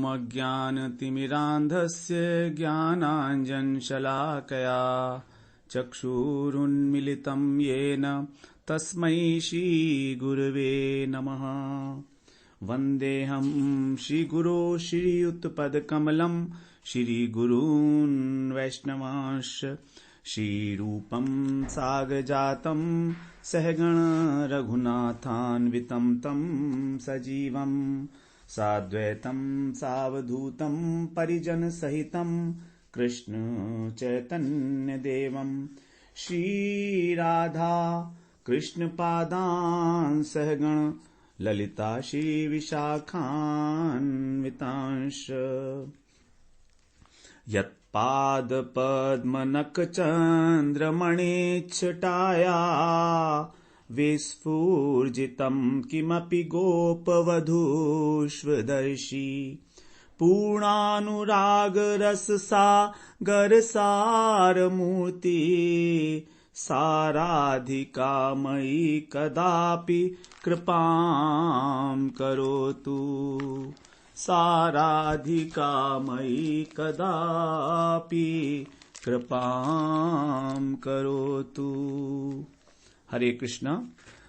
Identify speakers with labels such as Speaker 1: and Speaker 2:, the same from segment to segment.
Speaker 1: अज्ञानतिमिरान्धस्य ज्ञानाञ्जनशलाकया चक्षुरुन्मिलितं येन तस्मै श्रीगुरवे नमः। वन्देऽहं श्रीगुरो श्रीयुतपदकमलं श्रीगुरून् वैष्णवांश्च श्रीरूपं साग्रजातं सहगण रघुनाथान्वितं तं सजीवं साद्वैतं सावधूतं परिजनसहितं कृष्ण चैतन्यदेवं श्रीराधा कृष्णपादान् सहगण ललिता श्रीविशाखान्वितांश्च यत्पादपद्मनखचन्द्रमणिच्छटाया विस्फूर्जितं किमपि गोपवधूष्वदर्शी पूर्णानुरागरससागरसारमूर्ति साराधिका मयि कदापि कृपां करोतु साराधिका मयि कदापि कृपां करोतु। हरे कृष्णा।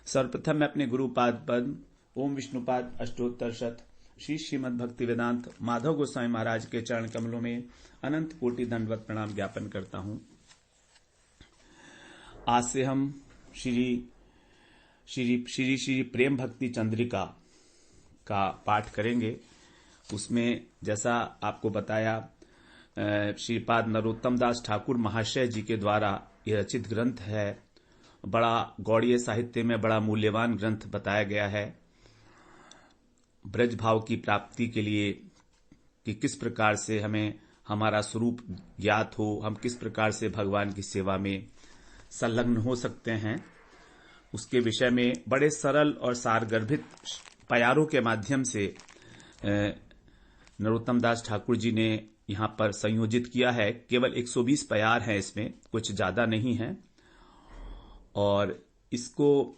Speaker 1: सर्वप्रथम मैं अपने गुरुपाद पद ओम विष्णुपाद अष्टोत्तर शत श्री श्रीमद् भक्ति वेदांत माधव गोस्वामी महाराज के चरण कमलों में अनंत कोटि दंडवत प्रणाम ज्ञापन करता हूं। आज से हम श्री प्रेम भक्ति चंद्रिका का पाठ करेंगे। उसमें जैसा आपको बताया श्रीपाद नरोत्तम दास ठाकुर महाशय जी के द्वारा यह रचित ग्रंथ है। बड़ा गौड़ीय साहित्य में बड़ा मूल्यवान ग्रंथ बताया गया है ब्रज भाव की प्राप्ति के लिए कि किस प्रकार से हमें हमारा स्वरूप ज्ञात हो, हम किस प्रकार से भगवान की सेवा में संलग्न हो सकते हैं। उसके विषय में बड़े सरल और सारगर्भित प्यारों के माध्यम से नरोत्तम दास ठाकुर जी ने यहां पर संयोजित किया है। केवल 120 प्यार हैं, इसमें कुछ ज्यादा नहीं है। और इसको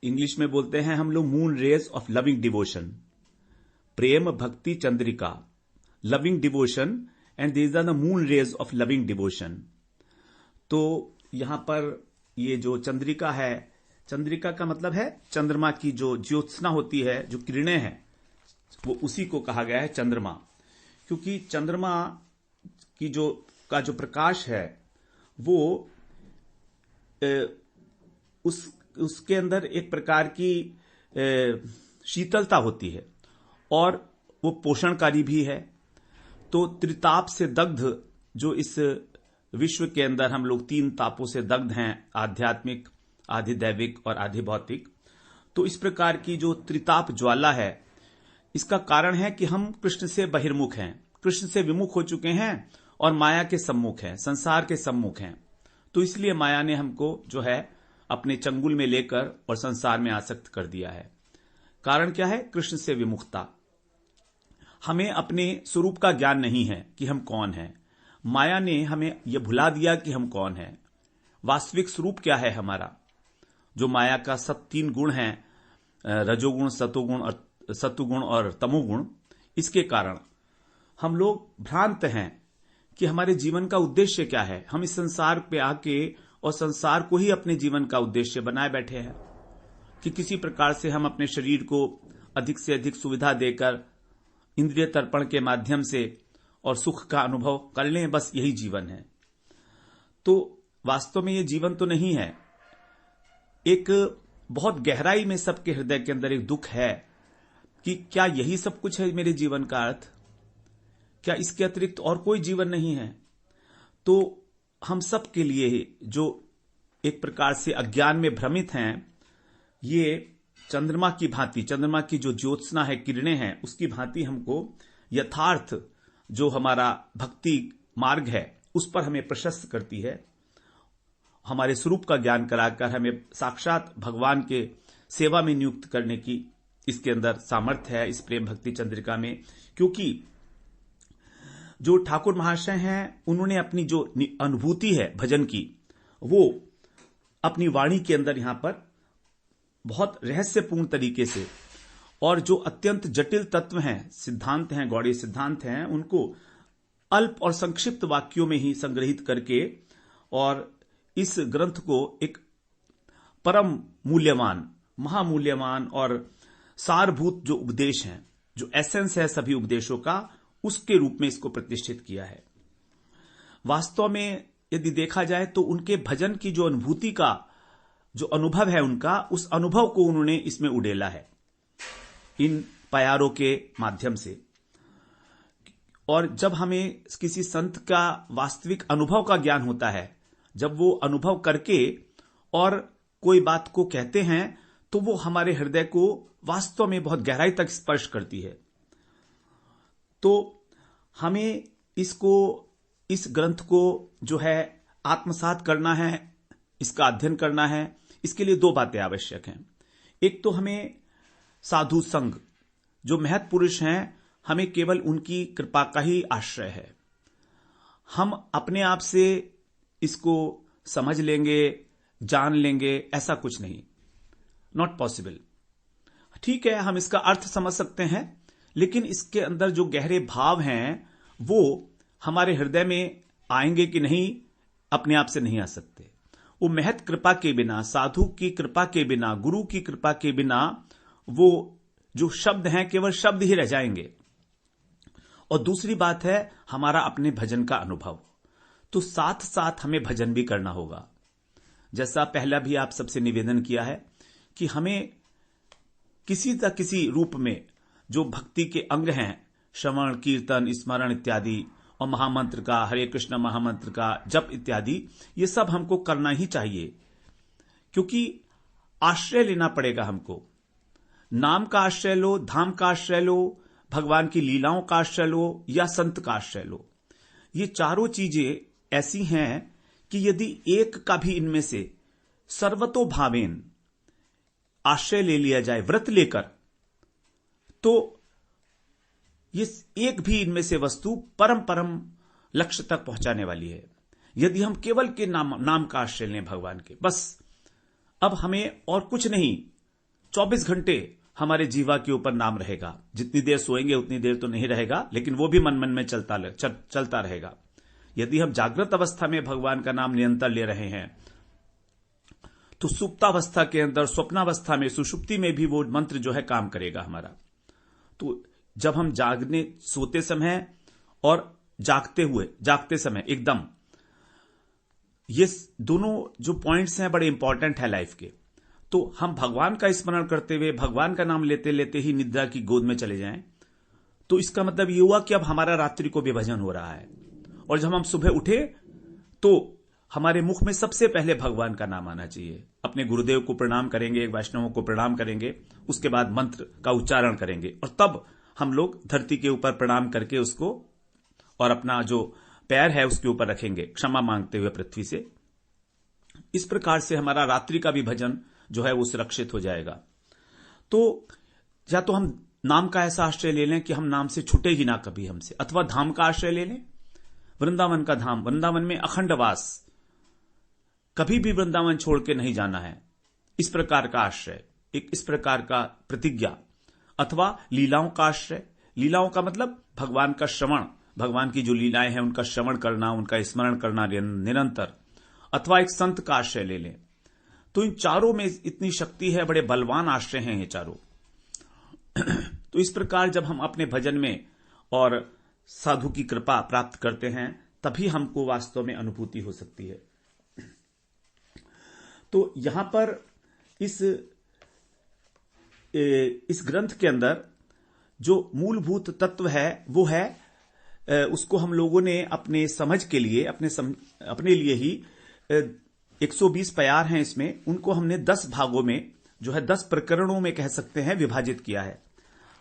Speaker 1: इंग्लिश में बोलते हैं हम लोग moon rays of loving devotion, Prema Bhakti Chandrika, loving devotion and these are the moon rays of loving devotion. तो यहां पर ये जो चंद्रिका है, चंद्रिका का मतलब है चंद्रमा की जो ज्योत्सना होती है, जो किरणें हैं, वो उसी को कहा गया है चंद्रमा। क्योंकि चंद्रमा की जो प्रकाश है वो उसके अंदर एक प्रकार की शीतलता होती है और वो पोषणकारी भी है। तो त्रिताप से दग्ध जो इस विश्व के अंदर हम लोग 3 तापों से दग्ध हैं, आध्यात्मिक, आधिदैविक और आधिभौतिक। तो इस प्रकार की जो त्रिताप ज्वाला है, इसका कारण है कि हम कृष्ण से बहिर्मुख हैं, कृष्ण से विमुख हो चुके हैं और माया के सम्मुख हैं, संसार के सम्मुख हैं। तो इसलिए माया ने हमको जो है अपने चंगुल में लेकर और संसार में आसक्त कर दिया है। कारण क्या है? कृष्ण से विमुखता। हमें अपने स्वरूप का ज्ञान नहीं है कि हम कौन हैं। माया ने हमें यह भुला दिया कि हम कौन हैं। वास्तविक स्वरूप क्या है हमारा? जो माया का सब 3 गुण हैं, रजोगुण, सत्वगुण और तमोगुण, इसके कारण हम लोग भ्रांत हैं कि हमारे जीवन का उद्देश्य क्या है। हम इस संसार पे आके और संसार को ही अपने जीवन का उद्देश्य बनाए बैठे हैं कि किसी प्रकार से हम अपने शरीर को अधिक से अधिक सुविधा देकर इंद्रिय तर्पण के माध्यम से और सुख का अनुभव कर लें, बस यही जीवन है। तो वास्तव में ये जीवन तो नहीं है। एक बहुत गहराई में सबके हृदय के अंदर एक दुख है कि क्या यही सब कुछ है मेरे जीवन का अर्थ? क्या इसके अतिरिक्त और कोई जीवन नहीं है? तो हम सब के लिए जो एक प्रकार से अज्ञान में भ्रमित हैं, ये चंद्रमा की भांति, चंद्रमा की जो ज्योत्सना है, किरणें हैं, उसकी भांति हमको यथार्थ जो हमारा भक्ति मार्ग है उस पर हमें प्रशस्त करती है। हमारे स्वरूप का ज्ञान कराकर हमें साक्षात भगवान के सेवा में नियुक्त करने की इसके अंदर सामर्थ्य है, इस प्रेम भक्ति चंद्रिका में। क्योंकि जो ठाकुर महाशय हैं, उन्होंने अपनी जो अनुभूति है भजन की, वो अपनी वाणी के अंदर यहां पर बहुत रहस्यपूर्ण तरीके से और जो अत्यंत जटिल तत्व हैं, सिद्धांत हैं, गौड़ीय सिद्धांत हैं, उनको अल्प और संक्षिप्त वाक्यों में ही संग्रहित करके और इस ग्रंथ को एक परम मूल्यवान, महामूल्यवान और सारभूत जो उपदेश हैं, जो एसेंस है सभी उपदेशों का, उसके रूप में इसको प्रतिष्ठित किया है। वास्तव में यदि देखा जाए तो उनके भजन की जो अनुभूति का जो अनुभव है उनका, उस अनुभव को उन्होंने इसमें उड़ेला है इन प्यारों के माध्यम से। और जब हमें किसी संत का वास्तविक अनुभव का ज्ञान होता है, जब वो अनुभव करके और कोई बात को कहते हैं, तो वो हमारे हृदय को वास्तव में बहुत गहराई तक स्पर्श करती है। तो हमें इस ग्रंथ को जो है आत्मसात करना है, इसका अध्ययन करना है। इसके लिए दो बातें आवश्यक हैं। एक तो हमें साधु संग, जो महत् पुरुष हैं, हमें केवल उनकी कृपा का ही आश्रय है। हम अपने आप से इसको समझ लेंगे, जान लेंगे, ऐसा कुछ नहीं, नॉट पॉसिबल। ठीक है, हम इसका अर्थ समझ सकते हैं, लेकिन इसके अंदर जो गहरे भाव हैं वो हमारे हृदय में आएंगे कि नहीं, अपने आप से नहीं आ सकते। वो महत् कृपा के बिना, साधु की कृपा के बिना, गुरु की कृपा के बिना वो जो शब्द हैं केवल शब्द ही रह जाएंगे। और दूसरी बात है हमारा अपने भजन का अनुभव। तो साथ साथ हमें भजन भी करना होगा। जैसा पहला भी आप सबसे निवेदन किया है कि हमें किसी न किसी रूप में जो भक्ति के अंग हैं, श्रवण, कीर्तन, स्मरण इत्यादि, और महामंत्र का, हरे कृष्ण महामंत्र का जप इत्यादि, ये सब हमको करना ही चाहिए, क्योंकि आश्रय लेना पड़ेगा हमको। नाम का आश्रय लो, धाम का आश्रय लो, भगवान की लीलाओं का आश्रय लो, या संत का आश्रय लो। ये चारों चीजें ऐसी हैं कि यदि एक का भी इनमें से सर्वतोभावेन आश्रय ले लिया जाए व्रत लेकर, तो ये एक भी इनमें से वस्तु परम परम लक्ष्य तक पहुंचाने वाली है। यदि हम केवल के नाम का आश्रय लें भगवान के, बस अब हमें और कुछ नहीं, 24 घंटे हमारे जीवा के ऊपर नाम रहेगा। जितनी देर सोएंगे उतनी देर तो नहीं रहेगा, लेकिन वो भी मन मन में चलता रहेगा। यदि हम जागृत अवस्था में भगवान का नाम निरंतर ले रहे हैं, तो सुप्तावस्था के अंदर, स्वप्नावस्था में, सुषुप्ति में भी वो मंत्र जो है काम करेगा हमारा। तो जब हम सोते समय और जागते समय एकदम, ये दोनों जो पॉइंट्स हैं बड़े इंपॉर्टेंट है लाइफ के। तो हम भगवान का स्मरण करते हुए, भगवान का नाम लेते लेते ही निद्रा की गोद में चले जाएं, तो इसका मतलब ये हुआ कि अब हमारा रात्रि को भी भजन हो रहा है। और जब हम सुबह उठे तो हमारे मुख में सबसे पहले भगवान का नाम आना चाहिए। अपने गुरुदेव को प्रणाम करेंगे, वैष्णवों को प्रणाम करेंगे, उसके बाद मंत्र का उच्चारण करेंगे, और तब हम लोग धरती के ऊपर प्रणाम करके उसको, और अपना जो पैर है उसके ऊपर रखेंगे, क्षमा मांगते हुए पृथ्वी से। इस प्रकार से हमारा रात्रि का भी भजन जो है वो सुरक्षित हो जाएगा। तो या तो हम नाम का ऐसा आश्रय ले लें कि हम नाम से छूटे ही ना कभी हमसे, अथवा धाम का आश्रय ले लें, वृंदावन का धाम, वृंदावन में अखंड वास, कभी भी वृंदावन छोड़ के नहीं जाना है, इस प्रकार का आश्रय, एक इस प्रकार का प्रतिज्ञा। अथवा लीलाओं का आश्रय, लीलाओं का मतलब भगवान का श्रवण, भगवान की जो लीलाएं हैं उनका श्रवण करना, उनका स्मरण करना निरंतर। अथवा एक संत का आश्रय ले लें। तो इन चारों में इतनी शक्ति है, बड़े बलवान आश्रय हैं ये चारों। तो इस प्रकार जब हम अपने भजन में और साधु की कृपा प्राप्त करते हैं, तभी हमको वास्तव में अनुभूति हो सकती है। तो यहां पर इस ग्रंथ के अंदर जो मूलभूत तत्व है वो है, उसको हम लोगों ने अपने समझ के लिए, अपने लिए ही 120 प्यार हैं इसमें, उनको हमने 10 भागों में, जो है 10 प्रकरणों में कह सकते हैं, विभाजित किया है।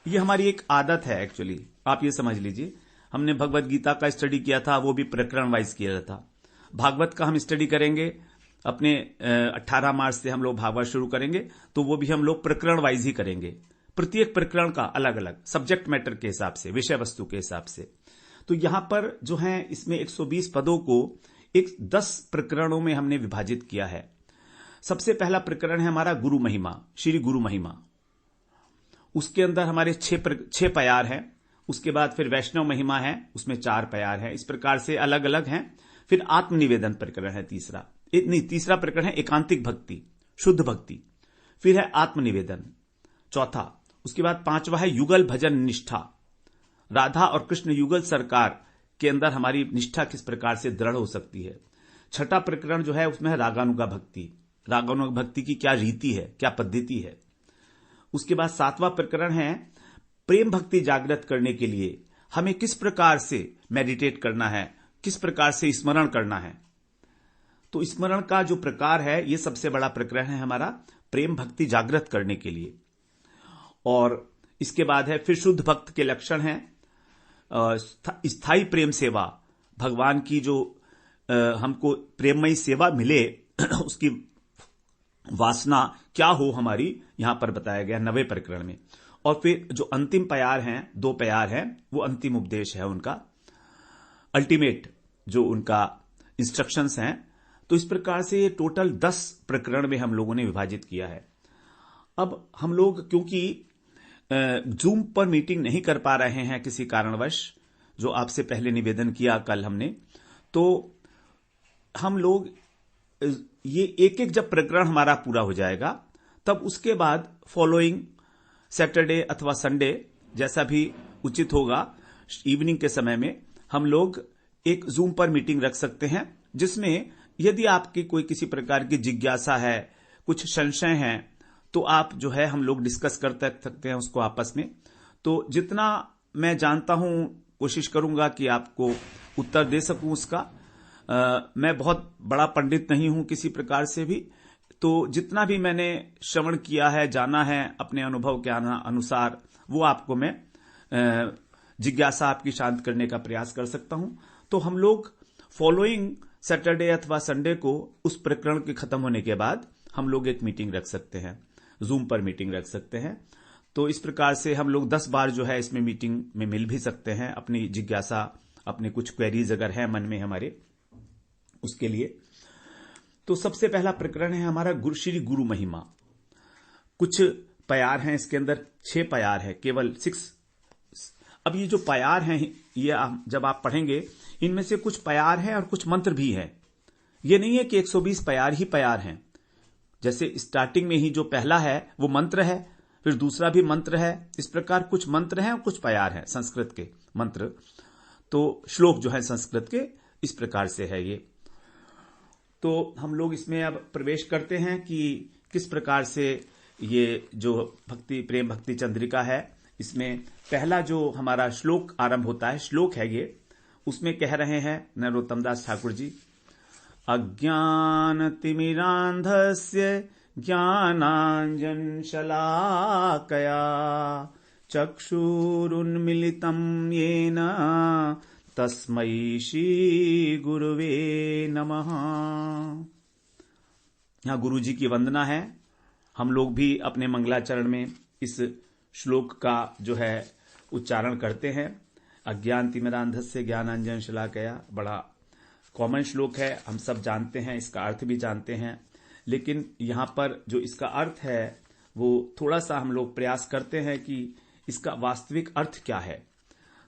Speaker 1: ये हमारी एक आदत है एक्चुअली, आप ये समझ लीजिए। हमने भगवत गीता का स्टडी किया था, वो भी प्रकरण वाइज किया था। भागवत का हम स्टडी करेंगे, अपने 18 मार्च से हम लोग भागवत शुरू करेंगे, तो वो भी हम लोग प्रकरण वाइज ही करेंगे, प्रत्येक प्रकरण का अलग अलग सब्जेक्ट मैटर के हिसाब से, विषय वस्तु के हिसाब से। तो यहां पर जो है इसमें 120 पदों को 10 प्रकरणों में हमने विभाजित किया है। सबसे पहला प्रकरण है हमारा गुरु महिमा, श्री गुरु महिमा। उसके अंदर हमारे 6 प्यार हैं। उसके बाद फिर वैष्णव महिमा है, उसमें 4 प्यार हैं। इस प्रकार से अलग अलग हैं। फिर आत्मनिवेदन प्रकरण है तीसरा प्रकरण है एकांतिक भक्ति, शुद्ध भक्ति। फिर है आत्मनिवेदन चौथा। उसके बाद 5वां है युगल भजन निष्ठा, राधा और कृष्ण युगल सरकार के अंदर हमारी निष्ठा किस प्रकार से दृढ़ हो सकती है। 6ठा प्रकरण जो है उसमें है रागानुगा भक्ति, रागानुगा भक्ति की क्या रीति है, क्या पद्धति है। उसके बाद 7वां प्रकरण है प्रेम भक्ति जागृत करने के लिए हमें किस प्रकार से मेडिटेट करना है, किस प्रकार से स्मरण करना है। तो स्मरण का जो प्रकार है यह सबसे बड़ा प्रकरण है हमारा प्रेम भक्ति जागृत करने के लिए। और इसके बाद है फिर शुद्ध भक्त के लक्षण हैं स्थायी प्रेम सेवा, भगवान की जो हमको प्रेममयी सेवा मिले उसकी वासना क्या हो हमारी, यहां पर बताया गया 9वें प्रकरण में। और फिर जो अंतिम प्यार हैं, 2 प्यार हैं, वो अंतिम उपदेश है उनका, अल्टीमेट जो उनका इंस्ट्रक्शंस हैं। तो इस प्रकार से ये टोटल 10 प्रकरण में हम लोगों ने विभाजित किया है। अब हम लोग क्योंकि जूम पर मीटिंग नहीं कर पा रहे हैं किसी कारणवश, जो आपसे पहले निवेदन किया कल हमने, तो हम लोग ये एक जब प्रकरण हमारा पूरा हो जाएगा तब उसके बाद फॉलोइंग सैटरडे अथवा संडे जैसा भी उचित होगा इवनिंग के समय में हम लोग एक जूम पर मीटिंग रख सकते हैं, जिसमें यदि आपकी कोई किसी प्रकार की जिज्ञासा है, कुछ संशय है, तो आप जो है हम लोग डिस्कस कर सकते हैं उसको आपस में। तो जितना मैं जानता हूं कोशिश करूंगा कि आपको उत्तर दे सकूं उसका। मैं बहुत बड़ा पंडित नहीं हूं किसी प्रकार से भी, तो जितना भी मैंने श्रवण किया है, जाना है अपने अनुभव के अनुसार, वो आपको मैं जिज्ञासा आपकी शांत करने का प्रयास कर सकता हूं। तो हम लोग फॉलोइंग सैटरडे अथवा संडे को उस प्रकरण के खत्म होने के बाद हम लोग एक मीटिंग रख सकते हैं, जूम पर मीटिंग रख सकते हैं। तो इस प्रकार से हम लोग 10 बार जो है इसमें मीटिंग में मिल भी सकते हैं, अपनी जिज्ञासा, अपने कुछ क्वेरीज अगर है मन में हमारे उसके लिए। तो सबसे पहला प्रकरण है हमारा श्री गुरु महिमा। कुछ प्यार हैं इसके अंदर, 6 प्यार है, केवल 6। अब ये जो प्यार हैं ये जब आप पढ़ेंगे इनमें से कुछ प्यार है और कुछ मंत्र भी है। ये नहीं है कि 120 प्यार ही प्यार हैं। जैसे स्टार्टिंग में ही जो पहला है वो मंत्र है, फिर दूसरा भी मंत्र है। इस प्रकार कुछ मंत्र हैं और कुछ प्यार हैं संस्कृत के मंत्र। तो श्लोक जो है संस्कृत के इस प्रकार से है ये। तो हम लोग इसमें अब प्रवेश करते हैं कि किस प्रकार से ये जो भक्ति प्रेम भक्ति चंद्रिका है, इसमें पहला जो हमारा श्लोक आरंभ होता है, श्लोक है ये, उसमें कह रहे हैं नरोत्तम दास ठाकुर जी, अज्ञान तिमिरांधस्य ज्ञानांजन शलाकया चक्षुरुन्मिलितं येन तस्मै श्री गुरुवे नमः। यहां गुरु जी की वंदना है। हम लोग भी अपने मंगलाचरण में इस श्लोक का जो है उच्चारण करते हैं। अज्ञान तिमिरांधस्य ज्ञानांजन शलाकया, बड़ा कॉमन श्लोक है, हम सब जानते हैं, इसका अर्थ भी जानते हैं। लेकिन यहां पर जो इसका अर्थ है वो थोड़ा सा हम लोग प्रयास करते हैं कि इसका वास्तविक अर्थ क्या है।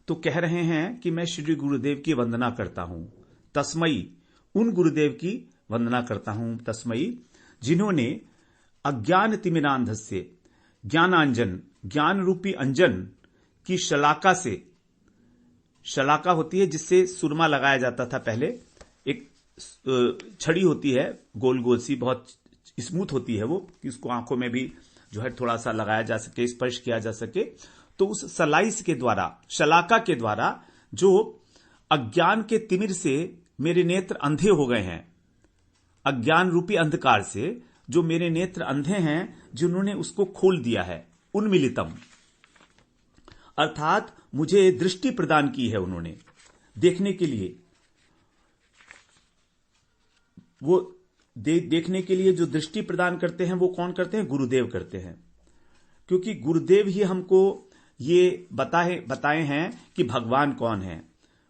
Speaker 1: तो कह रहे हैं कि मैं श्री गुरुदेव की वंदना करता हूं, तस्मयी, उन गुरुदेव की वंदना करता हूं, तस्मयी जिन्होंने अज्ञान तिमिरांधस्य, ज्ञानांजन, ज्ञान रूपी अंजन की शलाका से, शलाका होती है जिससे सुरमा लगाया जाता था पहले, एक छड़ी होती है गोल गोल सी, बहुत स्मूथ होती है वो, कि उसको आंखों में भी जो है थोड़ा सा लगाया जा सके, स्पर्श किया जा सके। तो उस सलाइस के द्वारा, शलाका के द्वारा जो अज्ञान के तिमिर से मेरे नेत्र अंधे हो गए हैं, अज्ञान रूपी अंधकार से जो मेरे नेत्र अंधे हैं, जिन्होंने उसको खोल दिया है, उन्मिलितम, अर्थात मुझे दृष्टि प्रदान की है उन्होंने देखने के लिए। वो देखने के लिए जो दृष्टि प्रदान करते हैं वो कौन करते हैं? गुरुदेव करते हैं। क्योंकि गुरुदेव ही हमको ये बताए हैं कि भगवान कौन है।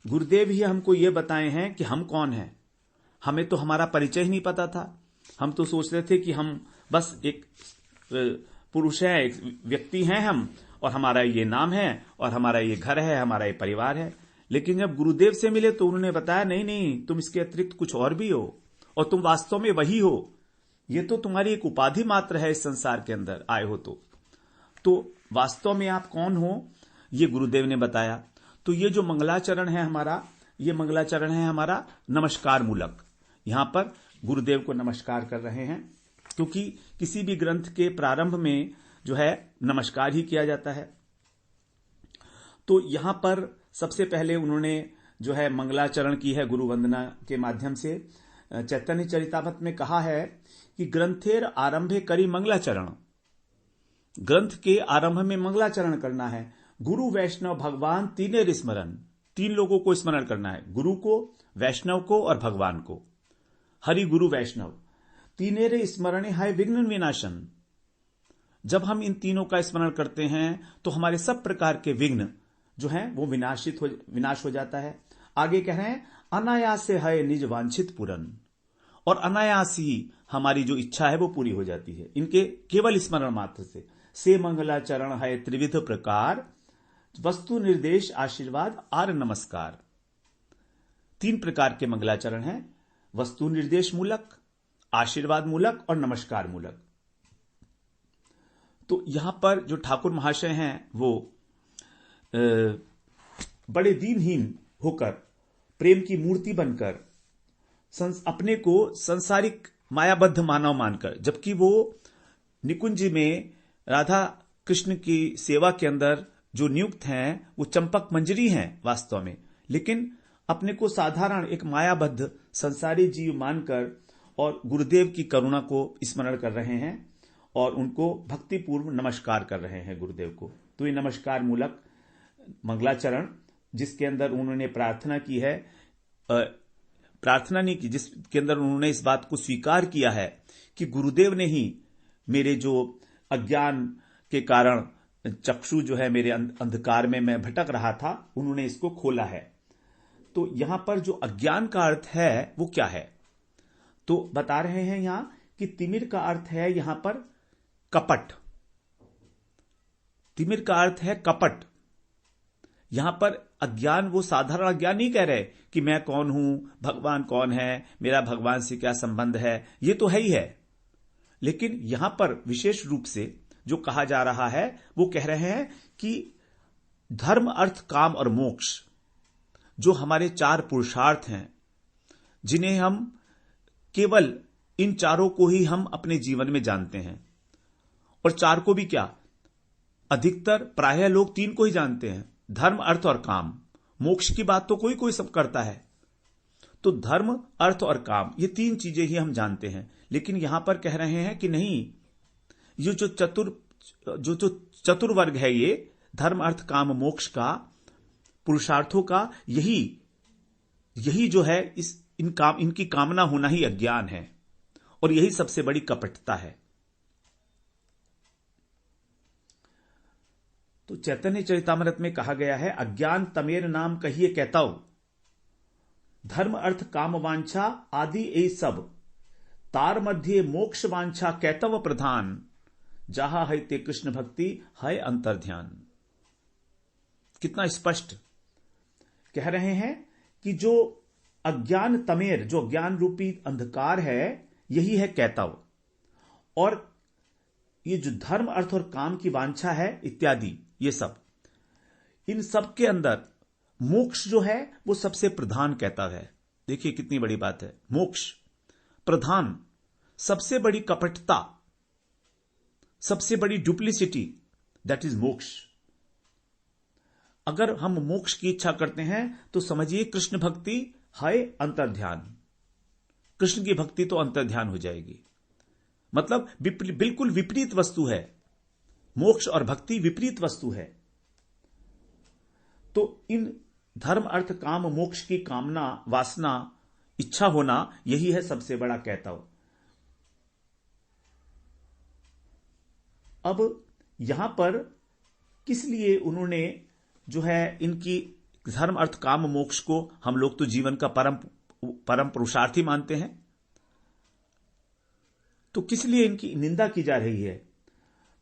Speaker 1: गुरुदेव ही हमको ये बताए हैं कि हम कौन हैं। हमें तो हमारा परिचय ही नहीं पता था। हम तो सोच रहे थे कि हम बस एक पुरुष हैं, एक व्यक्ति हैं हम, और हमारा ये नाम है और हमारा ये घर है, हमारा ये परिवार है। लेकिन जब गुरुदेव से मिले तो उन्होंने बताया नहीं नहीं, तुम इसके अतिरिक्त कुछ और भी हो और तुम वास्तव में वही हो। ये तो तुम्हारी एक उपाधि मात्र है इस संसार के अंदर आए हो तो वास्तव में आप कौन हो, ये गुरुदेव ने बताया। तो ये जो मंगलाचरण है हमारा, ये मंगलाचरण है हमारा नमस्कार मूलक। यहां पर गुरुदेव को नमस्कार कर रहे हैं, क्योंकि किसी भी ग्रंथ के प्रारंभ में जो है नमस्कार ही किया जाता है। तो यहां पर सबसे पहले उन्होंने जो है मंगलाचरण की है गुरु वंदना के माध्यम से। चैतन्य चरितामृत में कहा है कि ग्रंथेर आरंभे करी मंगलाचरण, ग्रंथ के आरंभ में मंगलाचरण करना है। गुरु वैष्णव भगवान तीनेर स्मरण, तीन लोगों को स्मरण करना है, गुरु को, वैष्णव को और भगवान को। हरि गुरु वैष्णव तीनेरे स्मरणे हाय विघ्न विनाशन। जब हम इन तीनों का स्मरण करते हैं तो हमारे सब प्रकार के विघ्न जो हैं वो विनाश हो जाता है। आगे कह रहे हैं अनायास से है निज वांछित पूरन, और अनायास ही हमारी जो इच्छा है वो पूरी हो जाती है इनके केवल स्मरण मात्र से मंगलाचरण है त्रिविध प्रकार, वस्तु निर्देश आशीर्वाद आर नमस्कार। तीन प्रकार के मंगलाचरण हैं, वस्तु निर्देश मूलक, आशीर्वाद मूलक और नमस्कार मूलक। तो यहां पर जो ठाकुर महाशय हैं वो बड़े दीनहीन होकर, प्रेम की मूर्ति बनकर, अपने को संसारिक मायाबद्ध मानव मानकर, जबकि वो निकुंज में राधा कृष्ण की सेवा के अंदर जो नियुक्त हैं वो चंपक मंजरी हैं वास्तव में, लेकिन अपने को साधारण एक मायाबद्ध संसारी जीव मानकर और गुरुदेव की करुणा को स्मरण कर रहे हैं और उनको भक्तिपूर्व नमस्कार कर रहे हैं गुरुदेव को। तो ये नमस्कार मूलक मंगलाचरण, जिसके अंदर उन्होंने प्रार्थना की है, प्रार्थना नहीं की, जिसके अंदर उन्होंने इस बात को स्वीकार किया है कि गुरुदेव ने ही मेरे जो अज्ञान के कारण चक्षु जो है मेरे अंधकार में मैं भटक रहा था, उन्होंने इसको खोला है। तो यहां पर जो अज्ञान का अर्थ है वो क्या है, तो बता रहे हैं यहां कि तिमिर का अर्थ है यहां पर कपट। तिमिर का अर्थ है कपट। यहां पर अज्ञान वो साधारण अज्ञान नहीं कह रहे कि मैं कौन हूं, भगवान कौन है, मेरा भगवान से क्या संबंध है, ये तो है ही है। लेकिन यहां पर विशेष रूप से जो कहा जा रहा है वो कह रहे हैं कि धर्म अर्थ काम और मोक्ष, जो हमारे चार पुरुषार्थ हैं, जिन्हें हम केवल इन चारों को ही हम अपने जीवन में जानते हैं, और चार को भी क्या, अधिकतर प्रायः लोग तीन को ही जानते हैं, धर्म अर्थ और काम। मोक्ष की बात तो कोई कोई सब करता है। तो धर्म अर्थ और काम, ये तीन चीजें ही हम जानते हैं। लेकिन यहां पर कह रहे हैं कि नहीं, ये जो चतुर्वर्ग है, ये धर्म अर्थ काम मोक्ष का, पुरुषार्थों का, यही जो है इनकी कामना होना ही अज्ञान है, और यही सबसे बड़ी कपटता है। तो चैतन्य चरितामृत में कहा गया है, अज्ञान तमेर नाम कहिए कहताओ, धर्म अर्थ काम वांछा आदि ए सब, तार मध्य मोक्ष वांछा कहतव प्रधान, जहां है ते कृष्ण भक्ति है अंतर्ध्यान। कितना स्पष्ट कह रहे हैं कि जो अज्ञान तमेर, जो अज्ञान रूपी अंधकार है, यही है कहतव, और ये जो धर्म अर्थ और काम की वांछा है इत्यादि, ये सब, इन सब के अंदर मोक्ष जो है वो सबसे प्रधान कहता है। देखिए कितनी बड़ी बात है, मोक्ष प्रधान, सबसे बड़ी कपटता, सबसे बड़ी डुप्लिसिटी, दैट इज मोक्ष। अगर हम मोक्ष की इच्छा करते हैं तो समझिए कृष्ण भक्ति है अंतर्ध्यान। कृष्ण की भक्ति तो अंतर्ध्यान हो जाएगी, मतलब बिल्कुल विपरीत वस्तु है। मोक्ष और भक्ति विपरीत वस्तु है। तो इन धर्म अर्थ काम मोक्ष की कामना, वासना, इच्छा होना, यही है सबसे बड़ा कहताव। अब यहां पर किस लिए उन्होंने जो है इनकी धर्म अर्थ काम मोक्ष को हम लोग तो जीवन का परम पुरुषार्थी मानते हैं, तो किस लिए इनकी निंदा की जा रही है?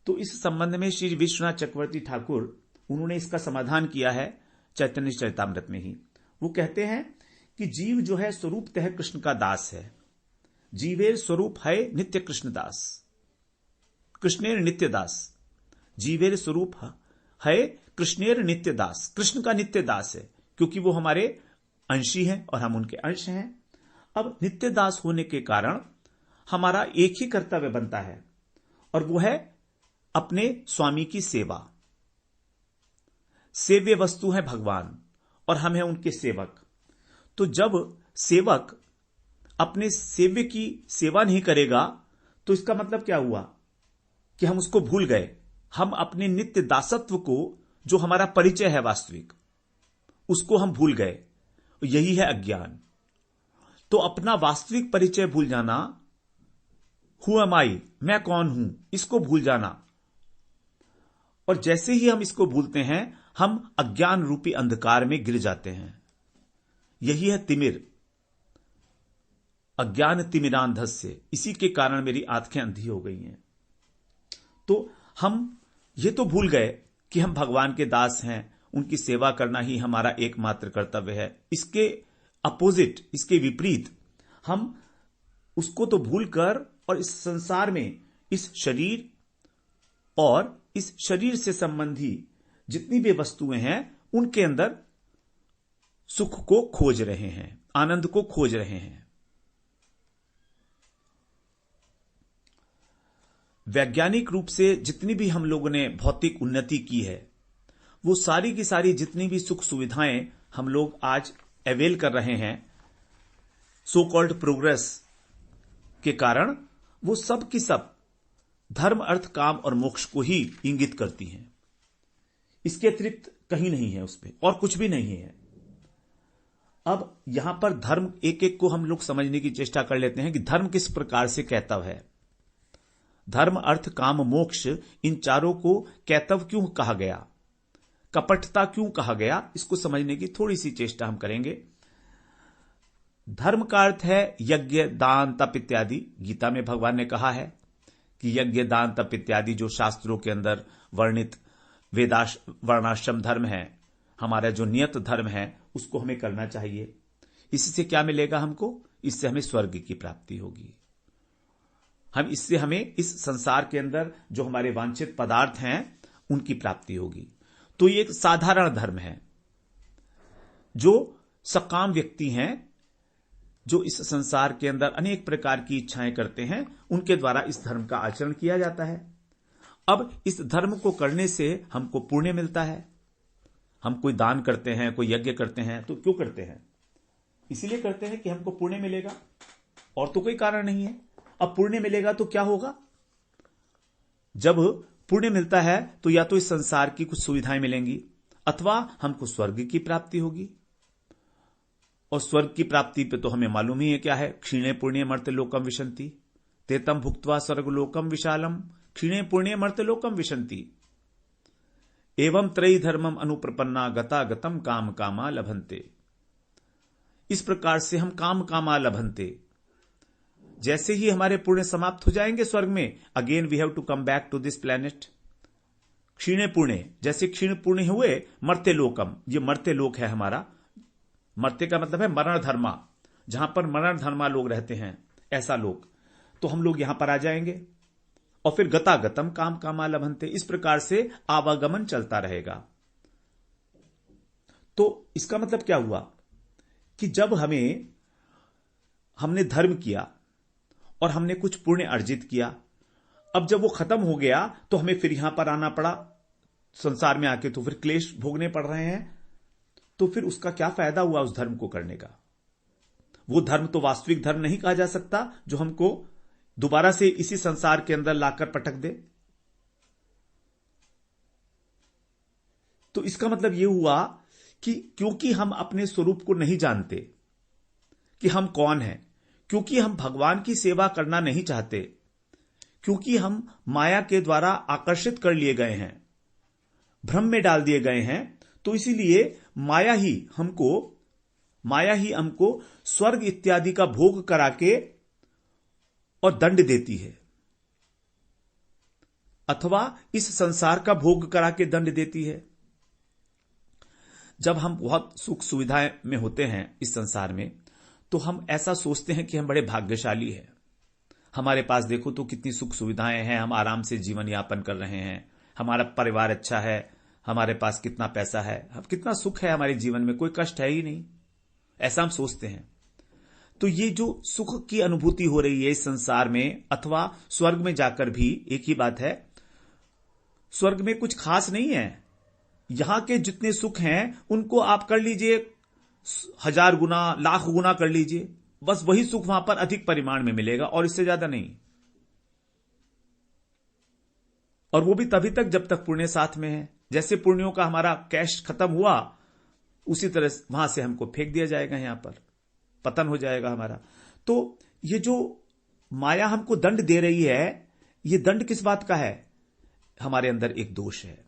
Speaker 1: तो इस संबंध में श्री विश्वनाथ चक्रवर्ती ठाकुर उन्होंने इसका समाधान किया है चैतन्य चरितामृत में ही। वो कहते हैं कि जीव जो है स्वरूपतः कृष्ण का दास है। जीवेर स्वरूप है नित्य कृष्ण दास, कृष्णेर नित्य दास। जीवेर स्वरूप है कृष्णेर नित्य दास, कृष्ण का नित्य दास है, क्योंकि वो हमारे अंशी हैं और हम उनके अंश हैं। अब नित्य दास होने के कारण हमारा एक ही कर्तव्य बनता है, और वो है अपने स्वामी की सेवा। सेव्य वस्तु है भगवान और हम हैं उनके सेवक। तो जब सेवक अपने सेव्य की सेवा नहीं करेगा तो इसका मतलब क्या हुआ कि हम उसको भूल गए। हम अपने नित्य दासत्व को, जो हमारा परिचय है वास्तविक, उसको हम भूल गए। यही है अज्ञान। तो अपना वास्तविक परिचय भूल जाना, हु एम आई, मैं कौन हूं, इसको भूल जाना। और जैसे ही हम इसको भूलते हैं हम अज्ञान रूपी अंधकार में गिर जाते हैं। यही है तिमिर, अज्ञान तिमिरांधस्य। इसी के कारण मेरी आंखें अंधी हो गई हैं। तो हम ये तो भूल गए कि हम भगवान के दास हैं, उनकी सेवा करना ही हमारा एकमात्र कर्तव्य है। इसके अपोजिट, इसके विपरीत हम उसको तो भूलकर और इस संसार में इस शरीर और इस शरीर से संबंधी जितनी भी वस्तुएं हैं उनके अंदर सुख को खोज रहे हैं, आनंद को खोज रहे हैं। वैज्ञानिक रूप से जितनी भी हम लोगों ने भौतिक उन्नति की है, वो सारी की सारी जितनी भी सुख सुविधाएं हम लोग आज अवेल कर रहे हैं सो कॉल्ड प्रोग्रेस के कारण, वो सब की सब धर्म, अर्थ, काम और मोक्ष को ही इंगित करती हैं। इसके अतिरिक्त कहीं नहीं है, उस पे और कुछ भी नहीं है। अब यहां पर धर्म एक एक को हम लोग समझने की चेष्टा कर लेते हैं कि धर्म किस प्रकार से कैतव है। धर्म, अर्थ, काम, मोक्ष, इन चारों को कैतव क्यों कहा गया, कपटता क्यों कहा गया, इसको समझने की थोड़ी सी चेष्टा हम करेंगे। धर्म का अर्थ है यज्ञ, दान, तप इत्यादि। गीता में भगवान ने कहा है कि यज्ञ, दान, तप इत्यादि जो शास्त्रों के अंदर वर्णित वर्णाश्रम धर्म है, हमारा जो नियत धर्म है, उसको हमें करना चाहिए। इससे क्या मिलेगा हमको? इससे हमें स्वर्ग की प्राप्ति होगी। इससे हमें इस संसार के अंदर जो हमारे वांछित पदार्थ हैं उनकी प्राप्ति होगी। तो ये एक साधारण धर्म है। जो सकाम व्यक्ति हैं, जो इस संसार के अंदर अनेक प्रकार की इच्छाएं करते हैं, उनके द्वारा इस धर्म का आचरण किया जाता है। अब इस धर्म को करने से हमको पुण्य मिलता है। हम कोई दान करते हैं, कोई यज्ञ करते हैं, तो क्यों करते हैं? इसीलिए करते हैं कि हमको पुण्य मिलेगा, और तो कोई कारण नहीं है। अब पुण्य मिलेगा तो क्या होगा? जब पुण्य मिलता है तो या तो इस संसार की कुछ सुविधाएं मिलेंगी, अथवा हमको स्वर्ग की प्राप्ति होगी। और स्वर्ग की प्राप्ति पे तो हमें मालूम ही है क्या है। क्षीणे पुण्य मर्त्य लोकम विशंति, तेतम भुक्त्वा स्वर्ग लोकम विशालम, क्षीणे पुण्य मर्त्य लोकम विशंति, एवं त्रयी धर्मम अनुप्रपन्ना गता गतम काम कामा लभंते। इस प्रकार से हम काम कामा लभंते, जैसे ही हमारे पुण्य समाप्त हो जाएंगे स्वर्ग में, again we have to come back to this planet. क्षीणे पुण्य, जैसे क्षीण पुण्य हुए, मर्त्य लोकम, ये मर्त्य लोक है हमारा। मर्त्य का मतलब है मरण धर्मा, जहां पर मरण धर्मा लोग रहते हैं, ऐसा लोग। तो हम लोग यहां पर आ जाएंगे, और फिर गतागतम काम कामा लभंते, इस प्रकार से आवागमन चलता रहेगा। तो इसका मतलब क्या हुआ कि जब हमने धर्म किया और हमने कुछ पुण्य अर्जित किया, अब जब वो खत्म हो गया तो हमें फिर यहां पर आना पड़ा संसार में आके, तो फिर क्लेश भोगने पड़ रहे हैं। तो फिर उसका क्या फायदा हुआ उस धर्म को करने का? वो धर्म तो वास्तविक धर्म नहीं कहा जा सकता जो हमको दोबारा से इसी संसार के अंदर लाकर पटक दे। तो इसका मतलब यह हुआ कि क्योंकि हम अपने स्वरूप को नहीं जानते कि हम कौन हैं, क्योंकि हम भगवान की सेवा करना नहीं चाहते, क्योंकि हम माया के द्वारा आकर्षित कर लिए गए हैं, भ्रम में डाल दिए गए हैं, तो इसीलिए माया ही हमको स्वर्ग इत्यादि का भोग करा के और दंड देती है। अथवा इस संसार का भोग करा के दंड देती है। जब हम बहुत सुख सुविधाएं में होते हैं इस संसार में, तो हम ऐसा सोचते हैं कि हम बड़े भाग्यशाली हैं। हमारे पास देखो तो कितनी सुख सुविधाएं हैं, हम आराम से जीवन यापन कर रहे हैं, हमारा परिवार अच्छा है, हमारे पास कितना पैसा है, कितना सुख है हमारे जीवन में, कोई कष्ट है ही नहीं, ऐसा हम सोचते हैं। तो ये जो सुख की अनुभूति हो रही है इस संसार में अथवा स्वर्ग में जाकर भी एक ही बात है, स्वर्ग में कुछ खास नहीं है। यहां के जितने सुख हैं उनको आप कर लीजिए 1000 गुना, लाख गुना कर लीजिए, बस वही सुख वहां पर अधिक परिमाण में मिलेगा और इससे ज्यादा नहीं। और वो भी तभी तक जब तक पुण्य साथ में है। जैसे पुण्यों का हमारा कैश खत्म हुआ, उसी तरह वहां से हमको फेंक दिया जाएगा, यहां पर पतन हो जाएगा हमारा। तो ये जो माया हमको दंड दे रही है, ये दंड किस बात का है? हमारे अंदर एक दोष है,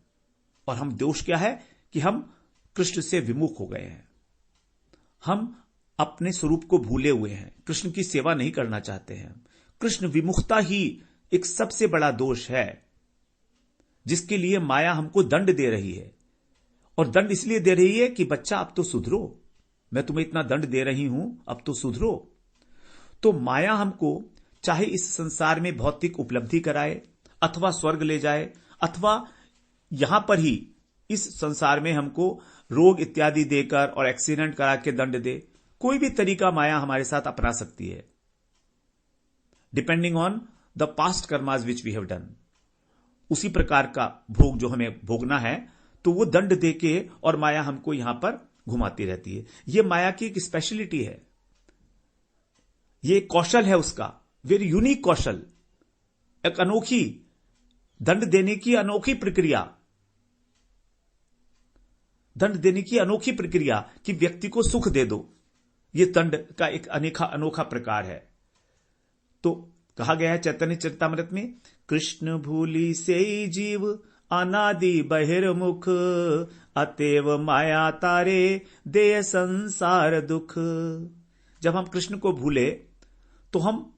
Speaker 1: और हम दोष क्या है कि हम कृष्ण से विमुख हो गए हैं, हम अपने स्वरूप को भूले हुए हैं, कृष्ण की सेवा नहीं करना चाहते हैं। कृष्ण विमुखता ही एक सबसे बड़ा दोष है, जिसके लिए माया हमको दंड दे रही है। और दंड इसलिए दे रही है कि बच्चा अब तो सुधरो, मैं तुम्हें इतना दंड दे रही हूं, अब तो सुधरो। तो माया हमको चाहे इस संसार में भौतिक उपलब्धि कराए, अथवा स्वर्ग ले जाए, अथवा यहां पर ही इस संसार में हमको रोग इत्यादि देकर और एक्सीडेंट करा के दंड दे, कोई भी तरीका माया हमारे साथ अपना सकती है, depending on the past karmas which we have done. उसी प्रकार का भोग जो हमें भोगना है, तो वो दंड देके और माया हमको यहां पर घुमाती रहती है। ये माया की एक स्पेशलिटी है, ये एक कौशल है उसका, वेरी यूनिक कौशल, एक अनोखी दंड देने की अनोखी प्रक्रिया, दंड देने की अनोखी प्रक्रिया कि व्यक्ति को सुख दे दो। ये दंड का एक अनोखा प्रकार है। तो कहा गया है चैतन्य चरितामृत में, कृष्ण भूली से जीव अनादि बहिर्मुख, अतएव माया तारे दे संसार दुख। जब हम कृष्ण को भूले तो हम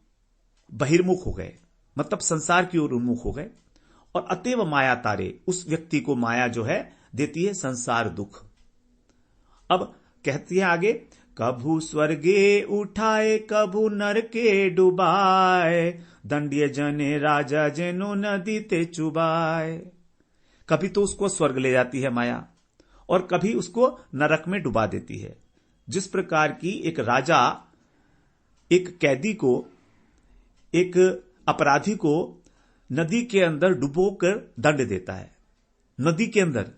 Speaker 1: बहिर्मुख हो गए, मतलब संसार की ओर उन्मुख हो गए, और अतएव माया तारे, उस व्यक्ति को माया जो है देती है संसार दुख। अब कहती है आगे, कभू स्वर्गे उठाए कभू नरके डुबाए, दंड्य जने राजा जेनो नदी ते चुबाए। कभी तो उसको स्वर्ग ले जाती है माया, और कभी उसको नरक में डुबा देती है। जिस प्रकार की एक राजा एक कैदी को, एक अपराधी को नदी के अंदर डुबोकर दंड देता है, नदी के अंदर।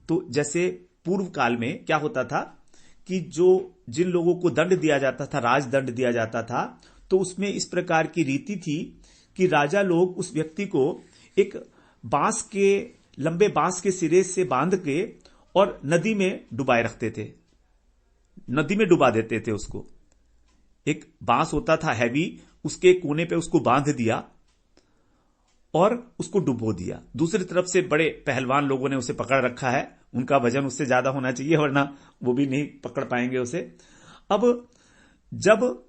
Speaker 1: तो जैसे पूर्व काल में क्या होता था कि जिन लोगों को दंड दिया जाता था, राजदंड दिया जाता था, तो उसमें इस प्रकार की रीति थी कि राजा लोग उस व्यक्ति को एक लंबे बांस के सिरे से बांध के और नदी में डुबाए रखते थे, नदी में डुबा देते थे उसको। एक बांस होता था हैवी, उसके कोने पे उसको बांध दिया और उसको डुबो दिया। दूसरी तरफ से बड़े पहलवान लोगों ने उसे पकड़ रखा है, उनका वजन उससे ज्यादा होना चाहिए, वरना वो भी नहीं पकड़ पाएंगे उसे। अब जब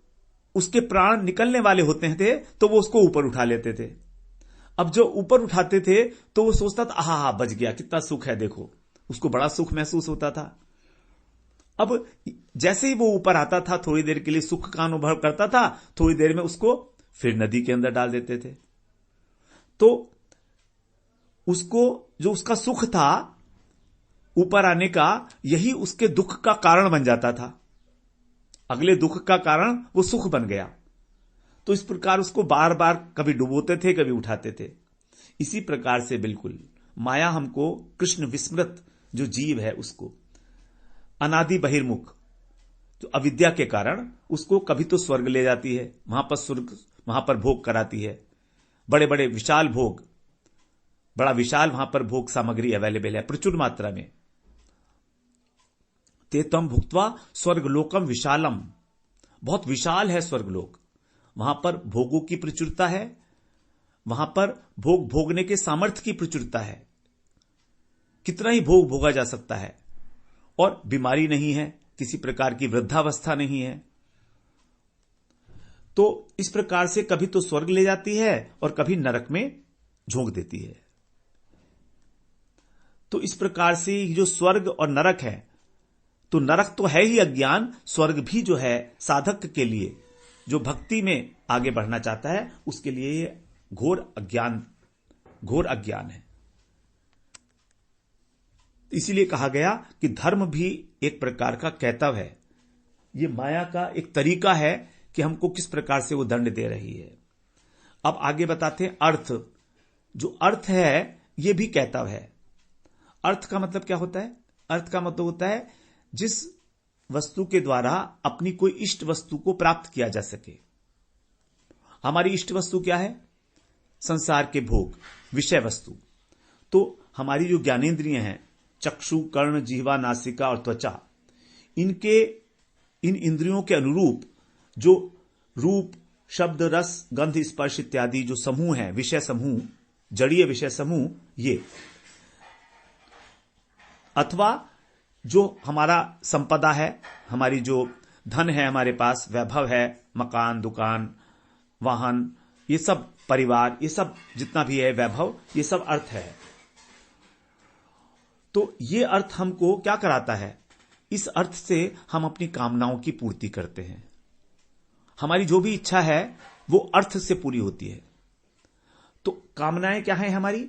Speaker 1: उसके प्राण निकलने वाले होते थे तो वो उसको ऊपर उठा लेते थे। अब जो ऊपर उठाते थे तो वो सोचता था, आहा बच गया, कितना सुख है, देखो, उसको बड़ा सुख महसूस होता था। अब जैसे ही वो ऊपर आता था, थोड़ी देर के लिए सुख का अनुभव करता था, थोड़ी देर में उसको फिर नदी के अंदर डाल देते थे। तो उसको जो उसका सुख था ऊपर आने का, यही उसके दुख का कारण बन जाता था। अगले दुख का कारण वो सुख बन गया। तो इस प्रकार उसको बार बार कभी डुबोते थे, कभी उठाते थे। इसी प्रकार से बिल्कुल माया हमको, कृष्ण विस्मृत जो जीव है उसको, अनादि बहिर्मुख, जो अविद्या के कारण उसको कभी तो स्वर्ग ले जाती है, वहां पर भोग कराती है, बड़े बड़े विशाल भोग, बड़ा विशाल वहां पर भोग सामग्री अवेलेबल है प्रचुर मात्रा में। ते तम भुक्त्वा स्वर्गलोकम विशालम, बहुत विशाल है स्वर्गलोक, वहां पर भोगों की प्रचुरता है, वहां पर भोग भोगने के सामर्थ्य की प्रचुरता है, कितना ही भोग भोगा जा सकता है, और बीमारी नहीं है, किसी प्रकार की वृद्धावस्था नहीं है। तो इस प्रकार से कभी तो स्वर्ग ले जाती है और कभी नरक में झोंक देती है। तो इस प्रकार से जो स्वर्ग और नरक है, तो नरक तो है ही अज्ञान, स्वर्ग भी जो है साधक के लिए, जो भक्ति में आगे बढ़ना चाहता है, उसके लिए ये घोर अज्ञान है। इसीलिए कहा गया कि धर्म भी एक प्रकार का कैतव है। ये माया का एक तरीका है कि हमको किस प्रकार से वो दंड दे रही है। अब आगे बताते हैं अर्थ। जो अर्थ है ये भी कैतव है। अर्थ का मतलब क्या होता है? अर्थ का मतलब होता है जिस वस्तु के द्वारा अपनी कोई इष्ट वस्तु को प्राप्त किया जा सके। हमारी इष्ट वस्तु क्या है? संसार के भोग, विषय वस्तु। तो हमारी जो ज्ञानेंद्रिय हैं, चक्षु, कर्ण, जिह्वा, नासिका और त्वचा, इन इंद्रियों के अनुरूप जो रूप, शब्द, रस, गंध, स्पर्श इत्यादि जो समूह है, विषय समूह, जड़ीय विषय समूह, ये अथवा जो हमारा संपदा है, हमारी जो धन है, हमारे पास वैभव है, मकान, दुकान, वाहन, ये सब परिवार, ये सब जितना भी है वैभव, ये सब अर्थ है। तो ये अर्थ हमको क्या कराता है? इस अर्थ से हम अपनी कामनाओं की पूर्ति करते हैं। हमारी जो भी इच्छा है वो अर्थ से पूरी होती है। तो कामनाएं क्या है हमारी?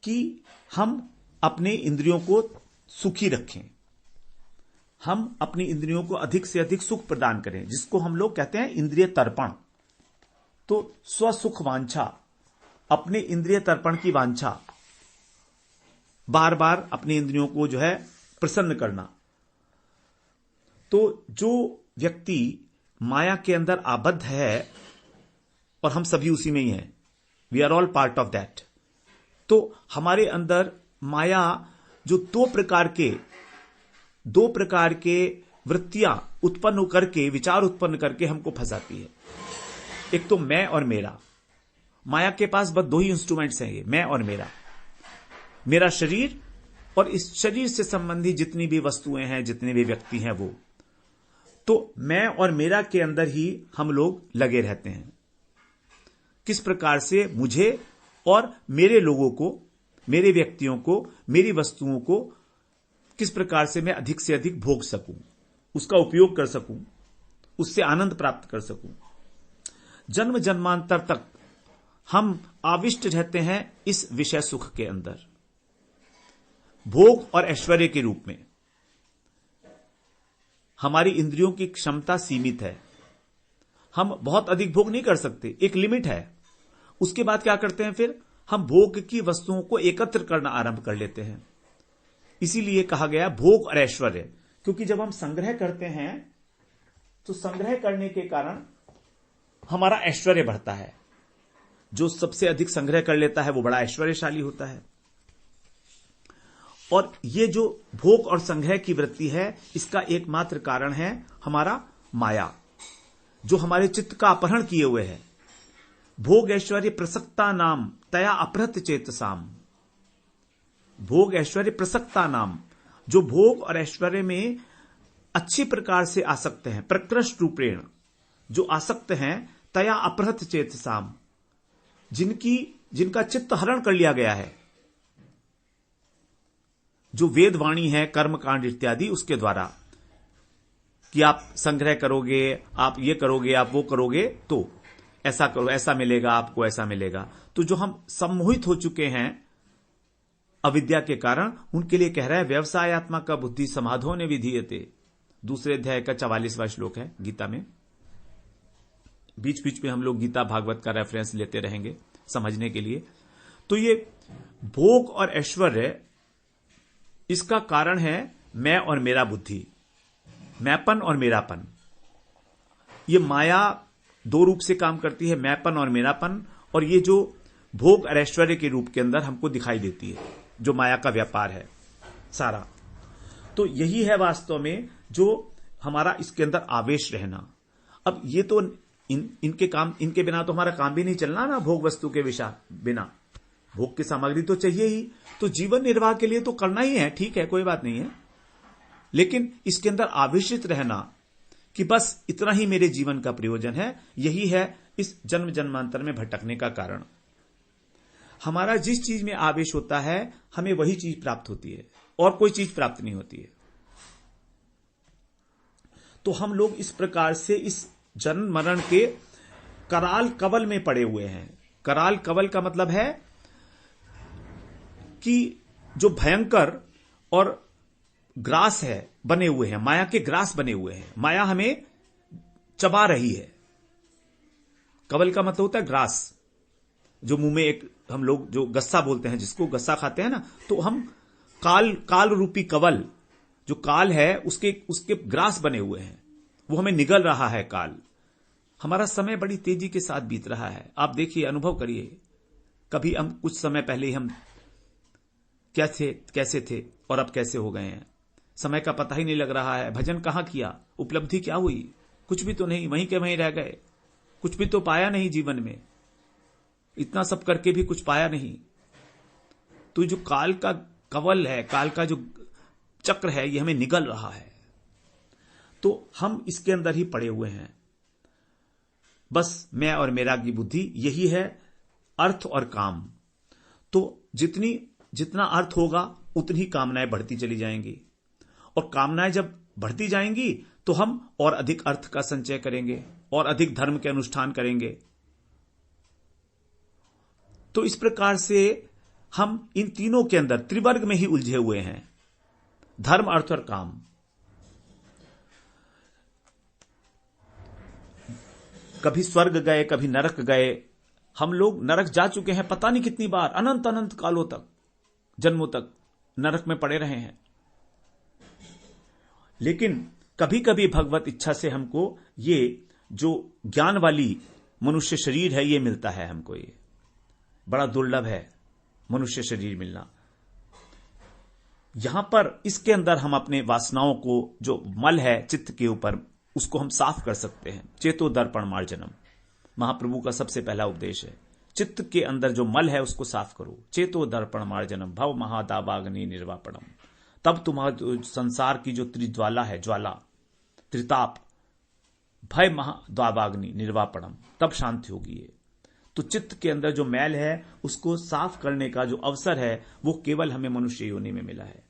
Speaker 1: कि हम अपने इंद्रियों को सुखी रखें, हम अपनी इंद्रियों को अधिक से अधिक सुख प्रदान करें, जिसको हम लोग कहते हैं इंद्रिय तर्पण। तो स्वसुख वांछा, अपने इंद्रिय तर्पण की वांछा, बार बार अपनी इंद्रियों को जो है प्रसन्न करना। तो जो व्यक्ति माया के अंदर आबद्ध है, और हम सभी उसी में ही हैं, we are all part of that, तो हमारे अंदर माया जो दो प्रकार के वृत्तियां उत्पन्न करके, विचार उत्पन्न करके हमको फंसाती है। एक तो मैं और मेरा। माया के पास बस दो ही इंस्ट्रूमेंट्स हैं, ये मैं और मेरा शरीर, और इस शरीर से संबंधी जितनी भी वस्तुएं हैं, जितने भी व्यक्ति हैं वो। तो मैं और मेरा के अंदर ही हम लोग लगे रहते हैं। किस प्रकार से मुझे और मेरे लोगों को, मेरे व्यक्तियों को, मेरी वस्तुओं को किस प्रकार से मैं अधिक से अधिक भोग सकूं, उसका उपयोग कर सकूं, उससे आनंद प्राप्त कर सकूं। जन्म जन्मांतर तक हम आविष्ट रहते हैं इस विषय सुख के अंदर, भोग और ऐश्वर्य के रूप में। हमारी इंद्रियों की क्षमता सीमित है, हम बहुत अधिक भोग नहीं कर सकते, एक लिमिट है। उसके बाद क्या करते हैं? फिर हम भोग की वस्तुओं को एकत्र करना आरंभ कर लेते हैं। इसीलिए कहा गया भोग और ऐश्वर्य, क्योंकि जब हम संग्रह करते हैं तो संग्रह करने के कारण हमारा ऐश्वर्य बढ़ता है। जो सबसे अधिक संग्रह कर लेता है वो बड़ा ऐश्वर्यशाली होता है। और ये जो भोग और संग्रह की वृत्ति है, इसका एकमात्र कारण है हमारा माया, जो हमारे चित्त का अपहरण किए हुए है। भोग ऐश्वर्य प्रसक्ता नाम तया अपहृत चेतसाम। भोग ऐश्वर्य प्रसक्ता नाम, जो भोग और ऐश्वर्य में अच्छी प्रकार से आसक्त हैं, प्रकृष्ट रूपेण जो आसक्त हैं, तया अपहृत चेतसाम, जिनका चित्त हरण कर लिया गया है, जो वेद वाणी है, कर्म कांड इत्यादि उसके द्वारा, कि आप संग्रह करोगे, आप ये करोगे, आप वो करोगे तो ऐसा करो, ऐसा मिलेगा आपको, ऐसा मिलेगा। तो जो हम सम्मोहित हो चुके हैं अविद्या के कारण, उनके लिए कह रहा है व्यवसायत्मक का बुद्धि समाधो ने विधीयते। दूसरे अध्याय का 44वां श्लोक है गीता में। बीच बीच में हम लोग गीता भागवत का रेफरेंस लेते रहेंगे समझने के लिए। तो ये भोग और ऐश्वर्य, इसका कारण है मैं और मेरा बुद्धि, मैंपन और मेरापन। ये माया दो रूप से काम करती है, मैंपन और मेरापन, और ये जो भोग और ऐश्वर्य के रूप के अंदर हमको दिखाई देती है, जो माया का व्यापार है सारा। तो यही है वास्तव में जो हमारा इसके अंदर आवेश रहना। अब ये तो इनके बिना तो हमारा काम भी नहीं चलना ना, भोग वस्तु के विषय बिना। भोग की सामग्री तो चाहिए ही, तो जीवन निर्वाह के लिए तो करना ही है, ठीक है, कोई बात नहीं है। लेकिन इसके अंदर आवेशित रहना कि बस इतना ही मेरे जीवन का प्रयोजन है, यही है इस जन्म जन्मांतर में भटकने का कारण। हमारा जिस चीज में आवेश होता है हमें वही चीज प्राप्त होती है और कोई चीज प्राप्त नहीं होती है। तो हम लोग इस प्रकार से इस जन्म मरण के कराल कवल में पड़े हुए हैं। कराल कवल का मतलब है कि जो भयंकर और ग्रास है बने हुए हैं, माया के ग्रास बने हुए हैं, माया हमें चबा रही है। कवल का मतलब होता है ग्रास, जो मुंह में एक हम लोग जो गस्सा बोलते हैं, जिसको गस्सा खाते हैं ना, तो हम काल रूपी कवल, जो काल है उसके ग्रास बने हुए हैं, वो हमें निगल रहा है काल। हमारा समय बड़ी तेजी के साथ बीत रहा है। आप देखिए, अनुभव करिए, कभी हम कुछ समय पहले ही हम कैसे थे और अब कैसे हो गए हैं। समय का पता ही नहीं लग रहा है। भजन कहां किया, उपलब्धि क्या हुई, कुछ भी तो नहीं, वहीं के वहीं रह गए, कुछ भी तो पाया नहीं जीवन में। इतना सब करके भी कुछ पाया नहीं। तो जो काल का कवल है, काल का जो चक्र है, ये हमें निगल रहा है। तो हम इसके अंदर ही पड़े हुए हैं। बस मैं और मेरा की बुद्धि, यही है अर्थ और काम। तो जितना अर्थ होगा उतनी कामनाएं बढ़ती चली जाएंगी, और कामनाएं जब बढ़ती जाएंगी तो हम और अधिक अर्थ का संचय करेंगे और अधिक धर्म के अनुष्ठान करेंगे। तो इस प्रकार से हम इन तीनों के अंदर त्रिवर्ग में ही उलझे हुए हैं, धर्म, अर्थ और काम। कभी स्वर्ग गए, कभी नरक गए। हम लोग नरक जा चुके हैं पता नहीं कितनी बार, अनंत अनंत कालों तक, जन्मों तक नरक में पड़े रहे हैं। लेकिन कभी कभी भगवत इच्छा से हमको ये जो ज्ञान वाली मनुष्य शरीर है ये मिलता है हमको। ये बड़ा दुर्लभ है मनुष्य शरीर मिलना। यहां पर इसके अंदर हम अपने वासनाओं को, जो मल है चित्त के ऊपर, उसको हम साफ कर सकते हैं। चेतो दर्पण मार्जनम महाप्रभु का सबसे पहला उपदेश है। चित्त के अंदर जो मल है उसको साफ करो। चेतो दर्पण मार्जनम भव महादावाग्नि निर्वापणम। तब तुम्हारा संसार की जो त्रिज्वाला है, ज्वाला, त्रिताप, भय महादावाग्नि निर्वापणम, तब शांति होगी। ये तो चित्त के अंदर जो मैल है उसको साफ करने का जो अवसर है वो केवल हमें मनुष्य योनि में मिला है।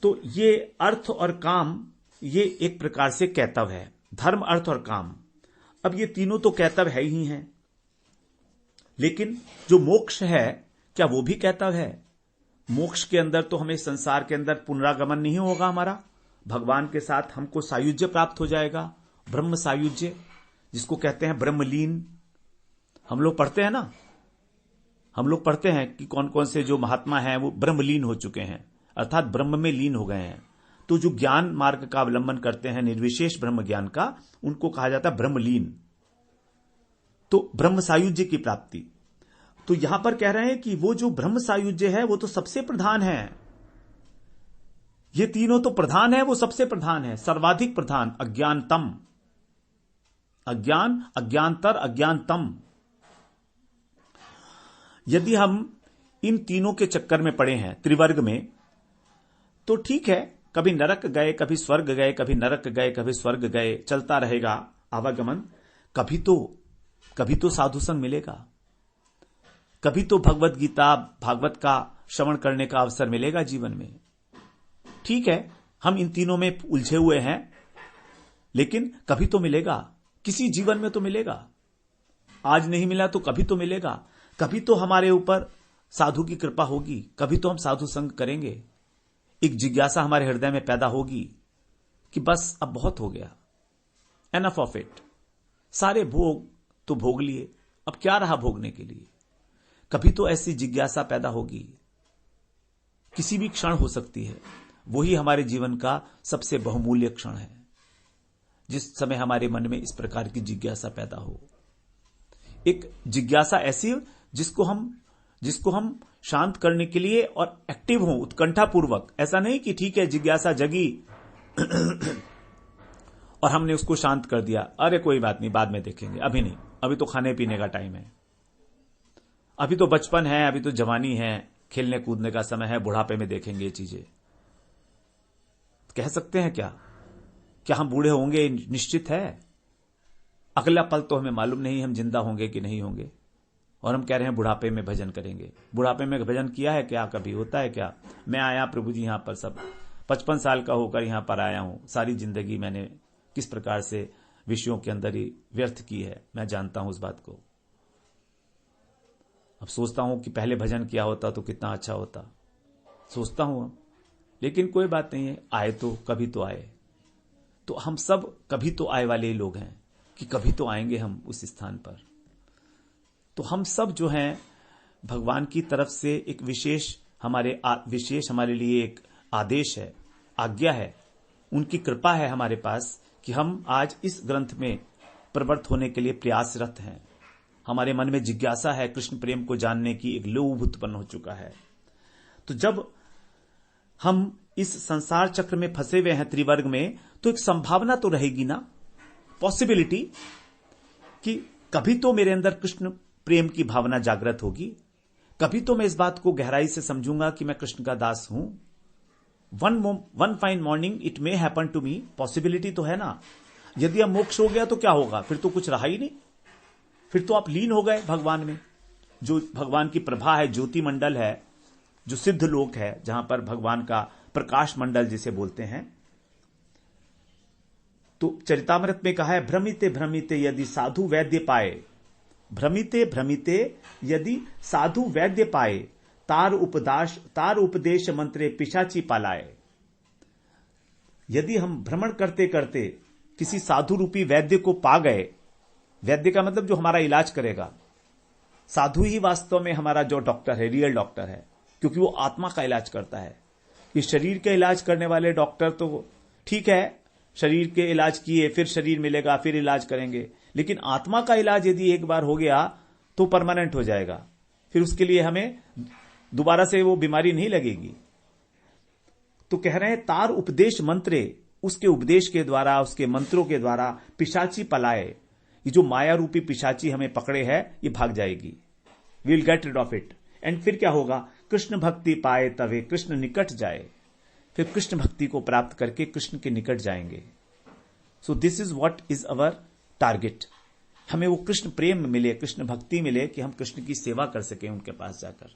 Speaker 1: तो ये अर्थ और काम, ये एक प्रकार से कैतव है, धर्म, अर्थ और काम। अब ये तीनों तो कैतव है ही हैं, लेकिन जो मोक्ष है क्या वो भी कैतव है? मोक्ष के अंदर तो हमें संसार के अंदर पुनरागमन नहीं होगा हमारा, भगवान के साथ हमको सायुज्य प्राप्त हो जाएगा, ब्रह्म सायुज्य, जिसको कहते हैं ब्रह्मलीन। हम लोग पढ़ते हैं ना, हम लोग पढ़ते हैं कि कौन कौन से जो महात्मा हैं वो ब्रह्मलीन हो चुके हैं, अर्थात ब्रह्म में लीन हो गए हैं। तो जो ज्ञान मार्ग का अवलंबन करते हैं, निर्विशेष ब्रह्म ज्ञान का, उनको कहा जाता है ब्रह्मलीन। तो ब्रह्म सायुज्य की प्राप्ति। तो यहां पर कह रहे हैं कि वो जो ब्रह्म सायुज्य है वो तो सबसे प्रधान है। ये तीनों तो प्रधान है, वो सबसे प्रधान है, सर्वाधिक प्रधान। अज्ञानतम, अज्ञान, अज्ञानतर, अज्ञानतम। यदि हम इन तीनों के चक्कर में पड़े हैं त्रिवर्ग में, तो ठीक है, कभी नरक गए, कभी स्वर्ग गए, कभी नरक गए, कभी स्वर्ग गए, चलता रहेगा आवागमन। कभी तो साधु संग मिलेगा, कभी तो भगवत गीता, भागवत का श्रवण करने का अवसर मिलेगा जीवन में। ठीक है, हम इन तीनों में उलझे हुए हैं, लेकिन कभी तो मिलेगा, किसी जीवन में तो मिलेगा। आज नहीं मिला तो कभी तो मिलेगा, कभी तो हमारे ऊपर साधु की कृपा होगी, कभी तो हम साधु संग करेंगे। एक जिज्ञासा हमारे हृदय में पैदा होगी कि बस अब बहुत हो गया, एनफ ऑफ इट, सारे भोग तो भोग लिए, अब क्या रहा भोगने के लिए। कभी तो ऐसी जिज्ञासा पैदा होगी, किसी भी क्षण हो सकती है। वही हमारे जीवन का सबसे बहुमूल्य क्षण है, जिस समय हमारे मन में इस प्रकार की जिज्ञासा पैदा हो। एक जिज्ञासा ऐसी जिसको हम शांत करने के लिए और एक्टिव हों, उत्कंठापूर्वक। ऐसा नहीं कि ठीक है जिज्ञासा जगी और हमने उसको शांत कर दिया, अरे कोई बात नहीं, बाद में देखेंगे, अभी नहीं, अभी तो खाने पीने का टाइम है, अभी तो बचपन है, अभी तो जवानी है, खेलने कूदने का समय है, बुढ़ापे में देखेंगे ये चीजें। कह सकते हैं क्या हम बूढ़े होंगे निश्चित है? अगला पल तो हमें मालूम नहीं हम जिंदा होंगे कि नहीं होंगे। और हम कह रहे हैं बुढ़ापे में भजन करेंगे। बुढ़ापे में भजन किया है क्या? कभी होता है क्या? मैं आया प्रभु जी यहां पर, सब 55 साल का होकर यहां पर आया हूं, सारी जिंदगी मैंने किस प्रकार से विषयों के अंदर ही व्यर्थ की है, मैं जानता हूं उस बात को। अब सोचता हूं कि पहले भजन किया होता तो कितना अच्छा होता, सोचता हूं। लेकिन कोई बात नहीं है, आए तो कभी तो आए। तो हम सब कभी तो आए वाले लोग हैं कि कभी तो आएंगे हम उस स्थान पर। तो हम सब जो हैं, भगवान की तरफ से एक विशेष हमारे लिए एक आदेश है, आज्ञा है, उनकी कृपा है हमारे पास कि हम आज इस ग्रंथ में प्रवृत्त होने के लिए प्रयासरत हैं। हमारे मन में जिज्ञासा है, कृष्ण प्रेम को जानने की एक लोभ उत्पन्न हो चुका है। तो जब हम इस संसार चक्र में फंसे हुए हैं त्रिवर्ग में, तो एक संभावना तो रहेगी ना, पॉसिबिलिटी, कि कभी तो मेरे अंदर कृष्ण प्रेम की भावना जागृत होगी, कभी तो मैं इस बात को गहराई से समझूंगा कि मैं कृष्ण का दास हूं। One fine morning it may happen to me, possibility तो है ना। यदि अब मोक्ष हो गया तो क्या होगा? फिर तो कुछ रहा ही नहीं, फिर तो आप लीन हो गए भगवान में। जो भगवान की प्रभा है, ज्योति मंडल है, जो सिद्ध लोक है, जहां पर भगवान का प्रकाश मंडल जिसे बोलते हैं। तो चरितामृत में कहा है, भ्रमिते भ्रमिते यदि साधु वैद्य पाए, भ्रमिते भ्रमिते यदि साधु वैद्य पाए, तार उपदेश मंत्रे पिशाची पालाए। यदि हम भ्रमण करते करते किसी साधु रूपी वैद्य को पा गए, वैद्य का मतलब जो हमारा इलाज करेगा, साधु ही वास्तव में हमारा जो डॉक्टर है, रियल डॉक्टर है, क्योंकि वो आत्मा का इलाज करता है। ये शरीर के इलाज करने वाले डॉक्टर तो ठीक है, शरीर के इलाज किए, फिर शरीर मिलेगा, फिर इलाज करेंगे, लेकिन आत्मा का इलाज यदि एक बार हो गया तो परमानेंट हो जाएगा, फिर उसके लिए हमें दोबारा से वो बीमारी नहीं लगेगी। तो कह रहे हैं, तार उपदेश मंत्रे, उसके उपदेश के द्वारा, उसके मंत्रों के द्वारा पिशाची पलाए, ये जो माया रूपी पिशाची हमें पकड़े है, ये भाग जाएगी। We will get rid of it. And फिर क्या होगा? कृष्ण भक्ति पाए तवे कृष्ण निकट जाए, फिर कृष्ण भक्ति को प्राप्त करके कृष्ण के निकट जाएंगे। So this is what is our target. हमें वो कृष्ण प्रेम मिले, कृष्ण भक्ति मिले, कि हम कृष्ण की सेवा कर सकें उनके पास जाकर।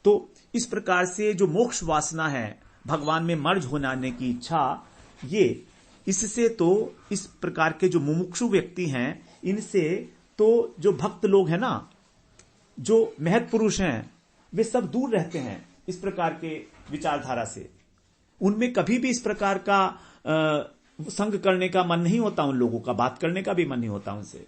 Speaker 1: तो इस प्रकार से जो मोक्ष वासना है, भगवान में मर्ज होने की इच्छा, ये इससे तो इस प्रकार के जो मुमुक्षु व्यक्ति हैं, इनसे तो जो भक्त लोग हैं ना, जो महत पुरुष हैं, वे सब दूर रहते हैं इस प्रकार के विचारधारा से। उनमें कभी भी इस प्रकार का संग करने का मन नहीं होता, उन लोगों का बात करने का भी मन नहीं होता उनसे।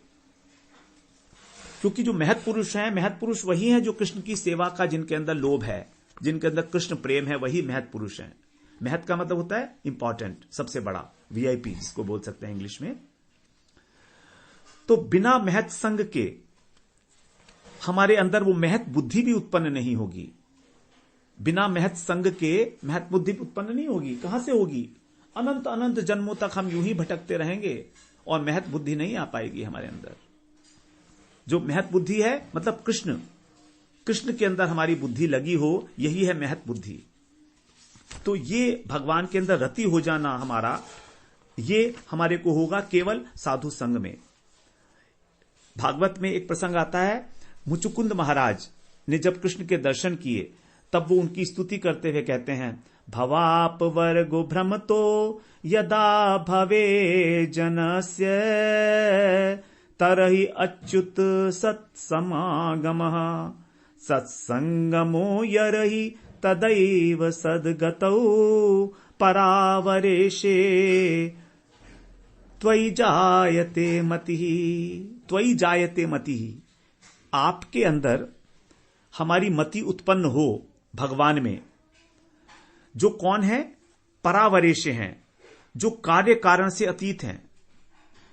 Speaker 1: क्योंकि जो महत पुरुष हैं, महत पुरुष वही हैं जो कृष्ण की सेवा का, जिनके अंदर लोभ है, जिनके अंदर कृष्ण प्रेम है, वही महत पुरुष हैं। महत का मतलब होता है इंपॉर्टेंट, सबसे बड़ा, वीआईपी जिसको बोल सकते हैं इंग्लिश में। तो बिना महत संग के हमारे अंदर वो महत बुद्धि भी उत्पन्न नहीं होगी। बिना महत संग के महत बुद्धि उत्पन्न नहीं होगी। कहां से होगी? अनंत अनंत जन्मों तक हम यूं ही भटकते रहेंगे और महत बुद्धि नहीं आ पाएगी हमारे अंदर। जो महत बुद्धि है मतलब कृष्ण के अंदर हमारी बुद्धि लगी हो, यही है महत बुद्धि। तो ये भगवान के अंदर रति हो जाना हमारा, ये हमारे को होगा केवल साधु संग में। भागवत में एक प्रसंग आता है, मुचुकुंद महाराज ने जब कृष्ण के दर्शन किए, तब वो उनकी स्तुति करते हुए कहते हैं, भवाप वर्गो भ्रमतो यदा भवे जनस्य तरहि अच्युत सत्समागमः सत्संगमो यरहि तदैव सद्गतौ परावरेशे त्वयि जायते मतिः। त्वयि जायते मतिः, आपके अंदर हमारी मति उत्पन्न हो भगवान में, जो कौन है? परावरेश हैं, जो कार्य कारण से अतीत हैं,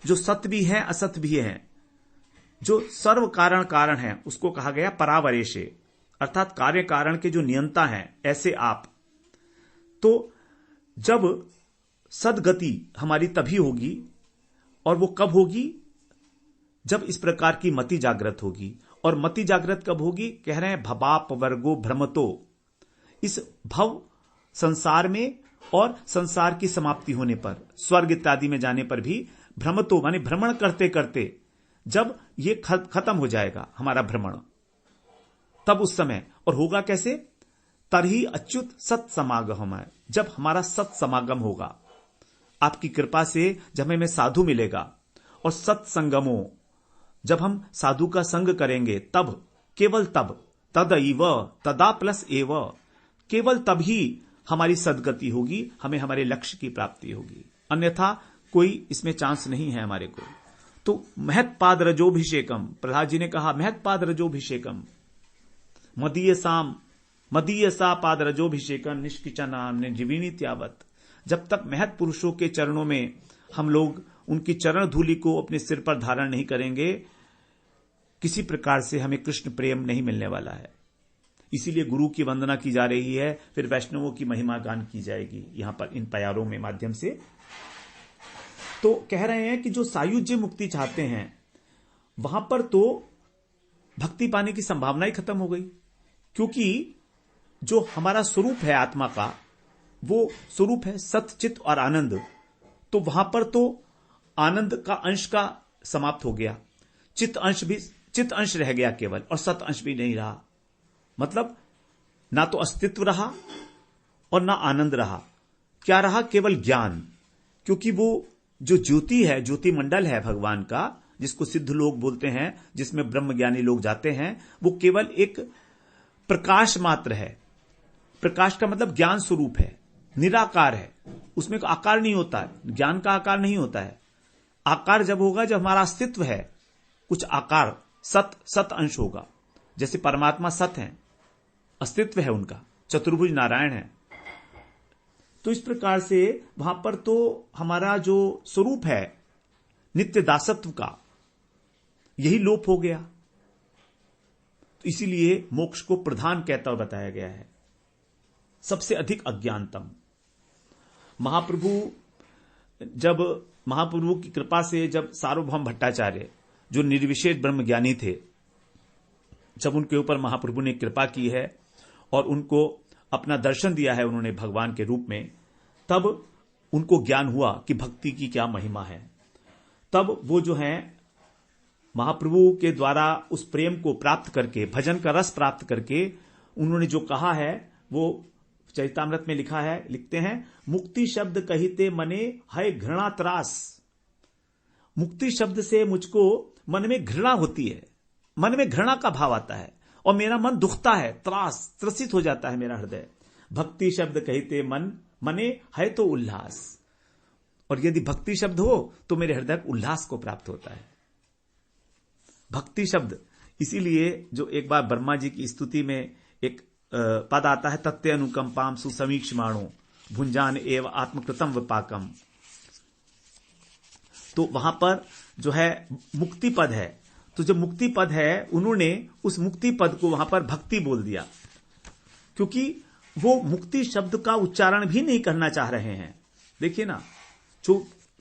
Speaker 1: जो सत्य भी है असत भी है, जो सर्व कारण कारण है, उसको कहा गया परावरेशे, अर्थात कार्य कारण के जो नियंता हैं, ऐसे आप। तो जब सदगति हमारी तभी होगी, और वो कब होगी? जब इस प्रकार की मति जागृत होगी। और मति जागृत कब होगी? कह रहे हैं भवाप वर्गो भ्रमतो, इस भव संसार में और संसार की समाप्ति होने पर, स्वर्ग इत्यादि में जाने पर भी भ्रमतो माने भ्रमण करते करते, जब ये खत्म हो जाएगा हमारा भ्रमण, तब उस समय, और होगा कैसे, तरही अच्युत सत्समागम है, जब हमारा सत्समागम होगा आपकी कृपा से, जब हमें साधु मिलेगा, और सत्संगमो, जब हम साधु का संग करेंगे, तब, केवल तब, तदैव, तदा प्लस एव, केवल तब ही हमारी सद्गति होगी, हमें हमारे लक्ष्य की प्राप्ति होगी, अन्यथा कोई इसमें चांस नहीं है हमारे को। तो महत्पाद रजोभिषेकम, प्रहलाद जी ने कहा महत्पाद रजोभिषेकम, मदीय सा पाद रजोभिषेकम निष्किचना निर्जीविनी त्यावत। जब तक महत पुरुषों के चरणों में हम लोग उनकी चरण धूलि को अपने सिर पर धारण नहीं करेंगे, किसी प्रकार से हमें कृष्ण प्रेम नहीं मिलने वाला है। इसीलिए गुरु की वंदना की जा रही है, फिर वैष्णवों की महिमा गान की जाएगी यहां पर इन प्यारों में माध्यम से। तो कह रहे हैं कि जो सायुज्य मुक्ति चाहते हैं, वहां पर तो भक्ति पाने की संभावना ही खत्म हो गई, क्योंकि जो हमारा स्वरूप है आत्मा का, वो स्वरूप है सतचित और आनंद। तो वहां पर तो आनंद का अंश का समाप्त हो गया, चित्त अंश रह गया केवल, और सत अंश भी नहीं रहा। मतलब ना तो अस्तित्व रहा और ना आनंद रहा। क्या रहा? केवल ज्ञान। क्योंकि वो जो ज्योति है, ज्योति मंडल है भगवान का, जिसको सिद्ध लोग बोलते हैं, जिसमें ब्रह्म ज्ञानी लोग जाते हैं, वो केवल एक प्रकाश मात्र है। प्रकाश का मतलब ज्ञान स्वरूप है, निराकार है, उसमें आकार नहीं होता है, ज्ञान का आकार नहीं होता है। आकार जब होगा जब हमारा अस्तित्व है, कुछ आकार, सत अंश होगा। जैसे परमात्मा सत है, अस्तित्व है उनका, चतुर्भुज नारायण है। तो इस प्रकार से वहां पर तो हमारा जो स्वरूप है नित्य दासत्व का, यही लोप हो गया। तो इसीलिए मोक्ष को प्रधान कहता हुआ बताया गया है, सबसे अधिक अज्ञानतम। महाप्रभु की कृपा से जब सार्वभौम भट्टाचार्य, जो निर्विशेष ब्रह्म ज्ञानी थे, जब उनके ऊपर महाप्रभु ने कृपा की है और उनको अपना दर्शन दिया है उन्होंने भगवान के रूप में, तब उनको ज्ञान हुआ कि भक्ति की क्या महिमा है। तब वो जो है महाप्रभु के द्वारा उस प्रेम को प्राप्त करके, भजन का रस प्राप्त करके, उन्होंने जो कहा है वो चरितामृत में लिखते हैं, मुक्ति शब्द कहते मने है घृणा त्रास। मुक्ति शब्द से मुझको मन में घृणा होती है, मन में घृणा का भाव आता है और मेरा मन दुखता है, त्रसित हो जाता है मेरा हृदय। भक्ति शब्द कहते मने है तो उल्लास, और यदि भक्ति शब्द हो तो मेरे हृदय को उल्लास को प्राप्त होता है। भक्ति शब्द, इसीलिए जो एक बार ब्रह्मा जी की स्तुति में एक पद आता है, तत्ते अनुकंपाम सुसमीक्षमाणो भुंजान एव आत्मकृतम विपाकम। तो वहां पर जो है मुक्ति पद है, तो जब मुक्ति पद है, उन्होंने उस मुक्ति पद को वहां पर भक्ति बोल दिया, क्योंकि वो मुक्ति शब्द का उच्चारण भी नहीं करना चाह रहे हैं। देखिए ना, जो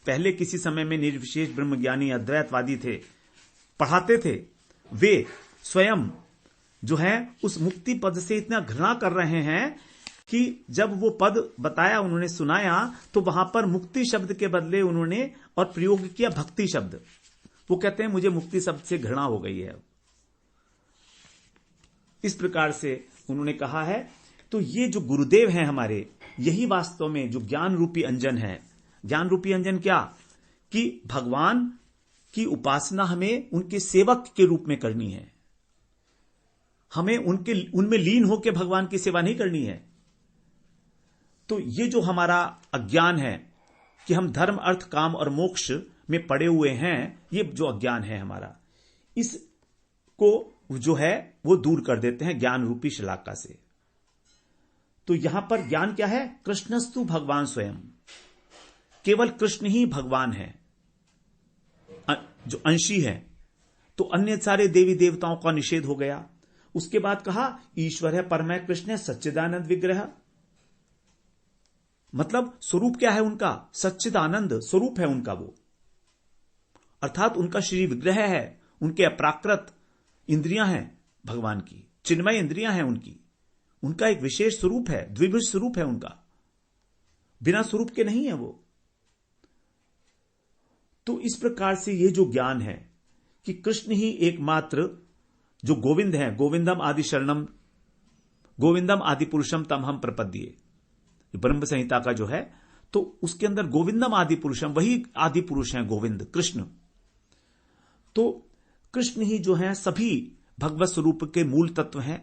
Speaker 1: पहले किसी समय में निर्विशेष ब्रह्मज्ञानी अद्वैतवादी थे, पढ़ाते थे, वे स्वयं जो है उस मुक्ति पद से इतना घृणा कर रहे हैं कि जब वो पद बताया, उन्होंने सुनाया, तो वहां पर मुक्ति शब्द के बदले उन्होंने और प्रयोग किया भक्ति शब्द। वो कहते हैं मुझे मुक्ति शब्द से घृणा हो गई है। इस प्रकार से उन्होंने कहा है। तो ये जो गुरुदेव हैं हमारे, यही वास्तव में जो ज्ञान रूपी अंजन है। ज्ञान रूपी अंजन क्या? कि भगवान की उपासना हमें उनके सेवक के रूप में करनी है, हमें उनमें लीन होकर भगवान की सेवा नहीं करनी है। तो ये जो हमारा अज्ञान है कि हम धर्म, अर्थ, काम और मोक्ष में पड़े हुए हैं, ये जो अज्ञान है हमारा, इसको जो है वो दूर कर देते हैं ज्ञान रूपी शलाका से। तो यहां पर ज्ञान क्या है? कृष्णस्तु भगवान स्वयं, केवल कृष्ण ही भगवान है, जो अंशी है। तो अन्य सारे देवी देवताओं का निषेध हो गया। उसके बाद कहा ईश्वर है, परमय कृष्ण है, सच्चिदानंद विग्रह। मतलब स्वरूप क्या है उनका? सच्चिदानंद स्वरूप है उनका वो, अर्थात उनका श्री विग्रह है, उनके अप्राकृत इंद्रियां हैं भगवान की, चिन्मय इंद्रियां हैं उनकी, उनका एक विशेष स्वरूप है, द्विभुज स्वरूप है उनका, बिना स्वरूप के नहीं है वो। तो इस प्रकार से ये जो ज्ञान है कि कृष्ण ही एकमात्र जो गोविंद है, गोविंदम आदि शरणम, गोविंदम आदि पुरुषम तम हम प्रपद्ये, ब्रह्म संहिता का जो है, तो उसके अंदर गोविंदम आदि पुरुषम, वही आदि पुरुष हैं गोविंद कृष्ण। तो कृष्ण ही जो है सभी भगवत स्वरूप के मूल तत्व हैं,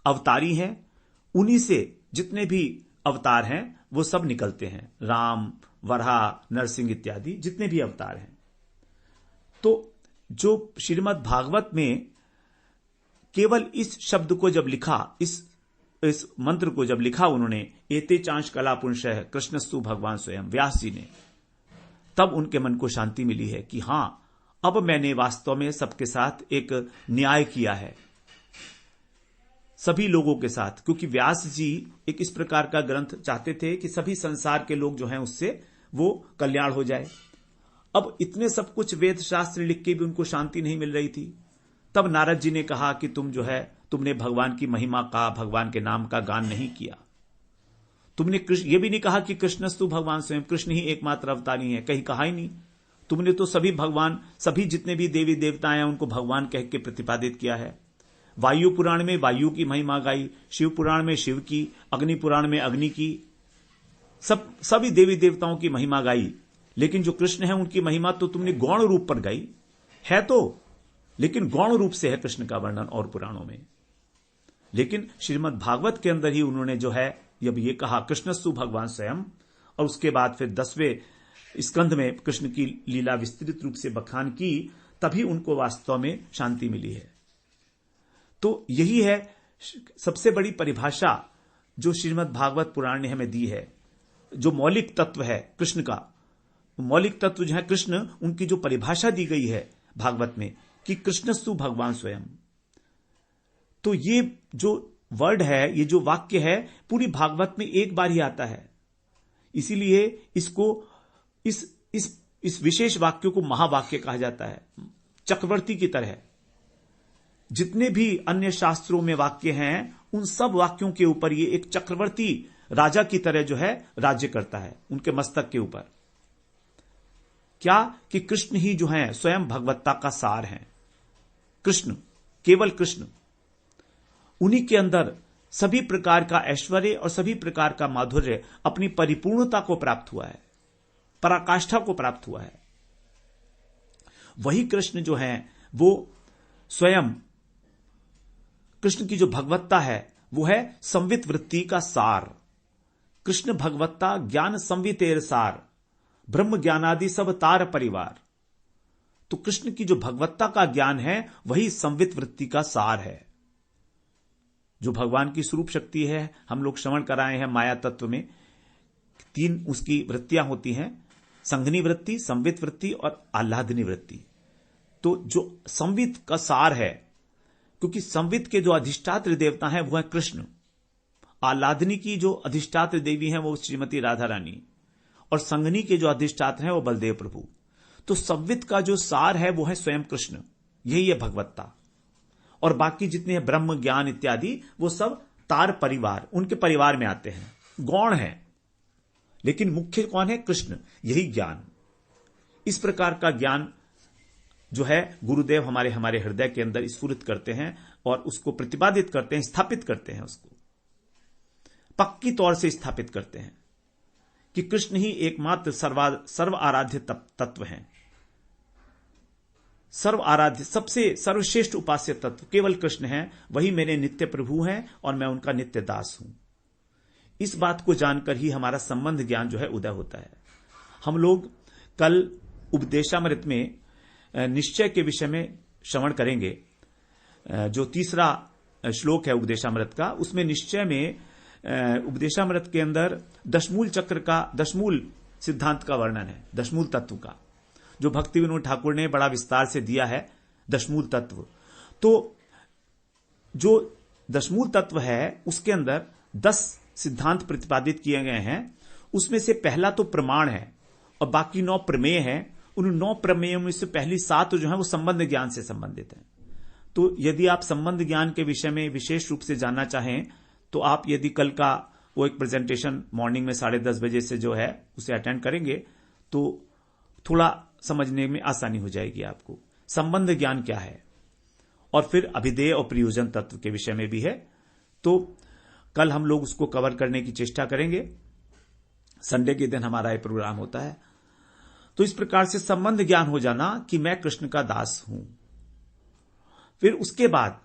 Speaker 1: अवतारी हैं। उन्हीं से जितने भी अवतार हैं वो सब निकलते हैं, राम, वराह, नरसिंह इत्यादि जितने भी अवतार हैं। तो जो श्रीमद् भागवत में केवल इस शब्द को जब लिखा, इस मंत्र को जब लिखा उन्होंने, एते चांश कला पुंसः कृष्णस्तु भगवान स्वयं, व्यास जी ने, तब उनके मन को शांति मिली है कि हां, अब मैंने वास्तव में सबके साथ एक न्याय किया है, सभी लोगों के साथ। क्योंकि व्यास जी एक इस प्रकार का ग्रंथ चाहते थे कि सभी संसार के लोग जो हैं उससे वो कल्याण हो जाए। अब इतने सब कुछ वेद शास्त्र लिख के भी उनको शांति नहीं मिल रही थी। तब नारद जी ने कहा कि तुमने भगवान की महिमा का, भगवान के नाम का गान नहीं किया। तुमने ये भी नहीं कहा कि कृष्णस्तु भगवान स्वयं, कृष्ण ही एकमात्र अवतारी है, कहीं कहा ही नहीं। तुमने तो सभी भगवान, सभी जितने भी देवी देवता हैं उनको भगवान कह के प्रतिपादित किया है। वायु पुराण में वायु की महिमा गाई, शिव पुराण में शिव की, अग्नि पुराण में अग्नि की, सभी देवी देवताओं की महिमा गाई। लेकिन जो कृष्ण है उनकी महिमा तो तुमने गौण रूप पर गाई है, तो लेकिन गौण रूप से है कृष्ण का वर्णन और पुराणों में। लेकिन श्रीमद् भागवत के अंदर ही उन्होंने जो है जब ये कहा कृष्णस्तु भगवान स्वयं, और उसके बाद फिर 10वें स्कंध में कृष्ण की लीला विस्तृत रूप से बखान की, तभी उनको वास्तव में शांति मिली है। तो यही है सबसे बड़ी परिभाषा जो श्रीमद् भागवत पुराण ने हमें दी है। जो मौलिक तत्व है कृष्ण का, मौलिक तत्व जो है कृष्ण, उनकी जो परिभाषा दी गई है भागवत में कि कृष्णस्तु भगवान स्वयं, तो ये जो वर्ड है, ये जो वाक्य है, पूरी भागवत में एक बार ही आता है। इसीलिए इसको इस विशेष वाक्य को महावाक्य कहा जाता है, चक्रवर्ती की तरह। जितने भी अन्य शास्त्रों में वाक्य हैं उन सब वाक्यों के ऊपर ये एक चक्रवर्ती राजा की तरह जो है राज्य करता है, उनके मस्तक के ऊपर। क्या कि कृष्ण ही जो है स्वयं भगवत्ता का सार है। कृष्ण, केवल कृष्ण, उन्हीं के अंदर सभी प्रकार का ऐश्वर्य और सभी प्रकार का माधुर्य अपनी परिपूर्णता को प्राप्त हुआ है, पराकाष्ठा को प्राप्त हुआ है। वही कृष्ण जो है वो स्वयं, कृष्ण की जो भगवत्ता है वो है संवित वृत्ति का सार। कृष्ण भगवत्ता ज्ञान संवितेर सार, ब्रह्म ज्ञानादि सब तार परिवार। तो कृष्ण की जो भगवत्ता का ज्ञान है वही संवित वृत्ति का सार है। जो भगवान की स्वरूप शक्ति है, हम लोग श्रवण कराए हैं माया तत्व में 3 उसकी वृत्तियां होती हैं, संघनी वृत्ति, संवित वृत्ति और आह्लादनी वृत्ति। तो जो संवित का सार है, क्योंकि संवित के जो अधिष्ठात्र देवता हैं वो है कृष्ण, आह्लादनी की जो अधिष्ठात्र देवी हैं वो श्रीमती राधा रानी, और संघनी के जो अधिष्ठात्र हैं वो बलदेव प्रभु। तो संवित का जो सार है वो है स्वयं कृष्ण, यही है भगवत्ता। और बाकी जितने हैं ब्रह्म ज्ञान इत्यादि वो सब तार परिवार, उनके परिवार में आते हैं, गौण है। लेकिन मुख्य कौन है? कृष्ण, यही ज्ञान। इस प्रकार का ज्ञान जो है गुरुदेव हमारे हृदय के अंदर स्फुरित करते हैं और उसको प्रतिपादित करते हैं, स्थापित करते हैं, उसको पक्की तौर से स्थापित करते हैं कि कृष्ण ही एकमात्र सर्व आराध्य तत्व हैं। सर्व आराध्य, सबसे सर्वश्रेष्ठ उपास्य तत्व केवल कृष्ण है। वही मेरे नित्य प्रभु हैं और मैं उनका नित्य दास हूं। इस बात को जानकर ही हमारा संबंध ज्ञान जो है उदय होता है। हम लोग कल उपदेशामृत में निश्चय के विषय में श्रवण करेंगे। जो तीसरा श्लोक है उपदेशामृत का, उसमें निश्चय में उपदेशामृत के अंदर दशमूल चक्र का, दशमूल सिद्धांत का वर्णन है, दशमूल तत्व का, जो भक्ति विनोद ठाकुर ने बड़ा विस्तार से दिया है, दशमूल तत्व। तो जो दशमूल तत्व है उसके अंदर 10 सिद्धांत प्रतिपादित किए गए हैं। उसमें से पहला तो प्रमाण है और बाकी 9 प्रमेय हैं। उन 9 प्रमेयों में से पहली 7 जो है वो संबंध ज्ञान से संबंधित हैं। तो यदि आप संबंध ज्ञान के विषय में विशेष रूप से जानना चाहें तो आप यदि कल का वो एक प्रेजेंटेशन मॉर्निंग में 10:30 बजे से जो है उसे अटेंड करेंगे तो थोड़ा समझने में आसानी हो जाएगी आपको। संबंध ज्ञान क्या है, और फिर अभिधेय और प्रयोजन तत्व के विषय में भी है। तो कल हम लोग उसको कवर करने की चेष्टा करेंगे। संडे के दिन हमारा ये प्रोग्राम होता है। तो इस प्रकार से संबंध ज्ञान हो जाना कि मैं कृष्ण का दास हूं। फिर उसके बाद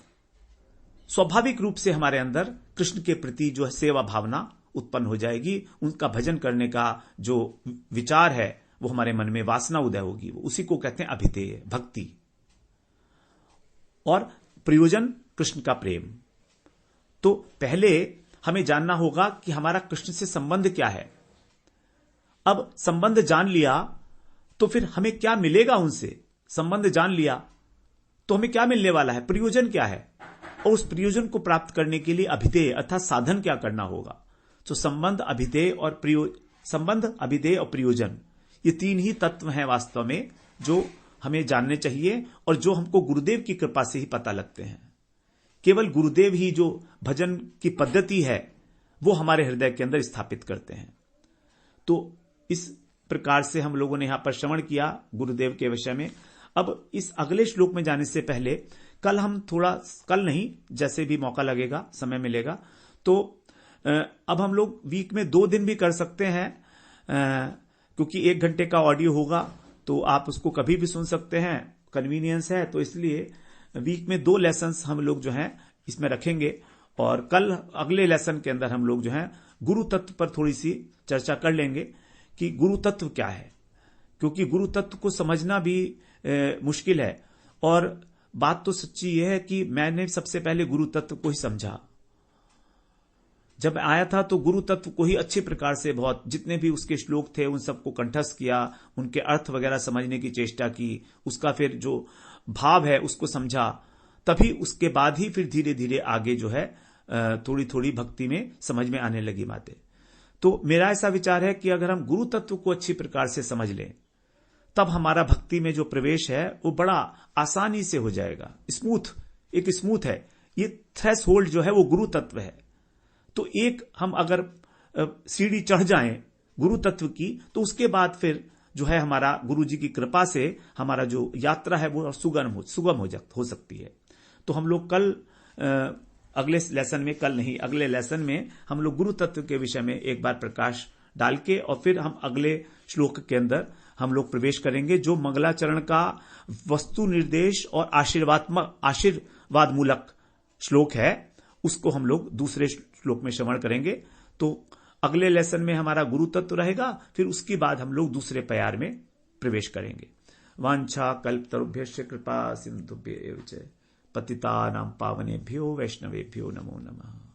Speaker 1: स्वाभाविक रूप से हमारे अंदर कृष्ण के प्रति जो है सेवा भावना उत्पन्न हो जाएगी। उनका भजन करने का जो विचार है वो हमारे मन में वासना उदय होगी। उसी को कहते हैं अभिधेय भक्ति। और प्रयोजन कृष्ण का प्रेम। तो पहले हमें जानना होगा कि हमारा कृष्ण से संबंध क्या है। अब संबंध जान लिया तो फिर हमें क्या मिलेगा उनसे। संबंध जान लिया तो हमें क्या मिलने वाला है, प्रयोजन क्या है, और उस प्रयोजन को प्राप्त करने के लिए अभिधेय अर्थात साधन क्या करना होगा। तो संबंध, अभिधेय और प्रयोजन, ये तीन ही तत्व हैं वास्तव में जो हमें जानने चाहिए और जो हमको गुरुदेव की कृपा से ही पता लगते हैं। केवल गुरुदेव ही जो भजन की पद्धति है वो हमारे हृदय के अंदर स्थापित करते हैं। तो इस प्रकार से हम लोगों ने यहां पर श्रवण किया गुरुदेव के विषय में। अब इस अगले श्लोक में जाने से पहले कल हम थोड़ा, कल नहीं, जैसे भी मौका लगेगा, समय मिलेगा, तो अब हम लोग वीक में 2 दिन भी कर सकते हैं, क्योंकि 1 घंटे का ऑडियो होगा तो आप उसको कभी भी सुन सकते हैं, कन्वीनियंस है। तो इसलिए वीक में 2 लेसन्स हम लोग जो हैं इसमें रखेंगे। और कल अगले लेसन के अंदर हम लोग जो हैं गुरु तत्व पर थोड़ी सी चर्चा कर लेंगे कि गुरु तत्व क्या है, क्योंकि गुरु तत्व को समझना भी मुश्किल है। और बात तो सच्ची यह है कि मैंने सबसे पहले गुरु तत्व को ही समझा। जब आया था तो गुरु तत्व को ही अच्छे प्रकार से, बहुत जितने भी उसके श्लोक थे उन सबको कंठस्थ किया, उनके अर्थ वगैरह समझने की चेष्टा की, उसका फिर जो भाव है उसको समझा। तभी उसके बाद ही फिर धीरे धीरे आगे जो है थोड़ी थोड़ी भक्ति में समझ में आने लगी बातें। तो मेरा ऐसा विचार है कि अगर हम गुरु तत्व को अच्छी प्रकार से समझ लें तब हमारा भक्ति में जो प्रवेश है वो बड़ा आसानी से हो जाएगा। स्मूथ है। ये थ्रेशोल्ड जो है वो गुरु तत्व है। तो एक हम अगर सीढ़ी चढ़ जाएं गुरु तत्व की, तो उसके बाद फिर जो है हमारा गुरु जी की कृपा से हमारा जो यात्रा है वो सुगम हो सकती है। तो हम लोग कल अगले लेसन में हम लोग गुरु तत्व के विषय में एक बार प्रकाश डाल के और फिर हम अगले श्लोक के अंदर हम लोग प्रवेश करेंगे, जो मंगलाचरण का वस्तु निर्देश और आशीर्वाद मूलक श्लोक है, उसको हम लोग दूसरे श्लोक में श्रवण करेंगे। तो अगले लेसन में हमारा गुरु तत्व रहेगा, फिर उसके बाद हम लोग दूसरे प्यार में प्रवेश करेंगे। वांछा कल्पतरुभ्यश्च कृपा सिंधुभ्येव च पतितानां पावनेभ्यो वैष्णवेभ्यो नमो नमः।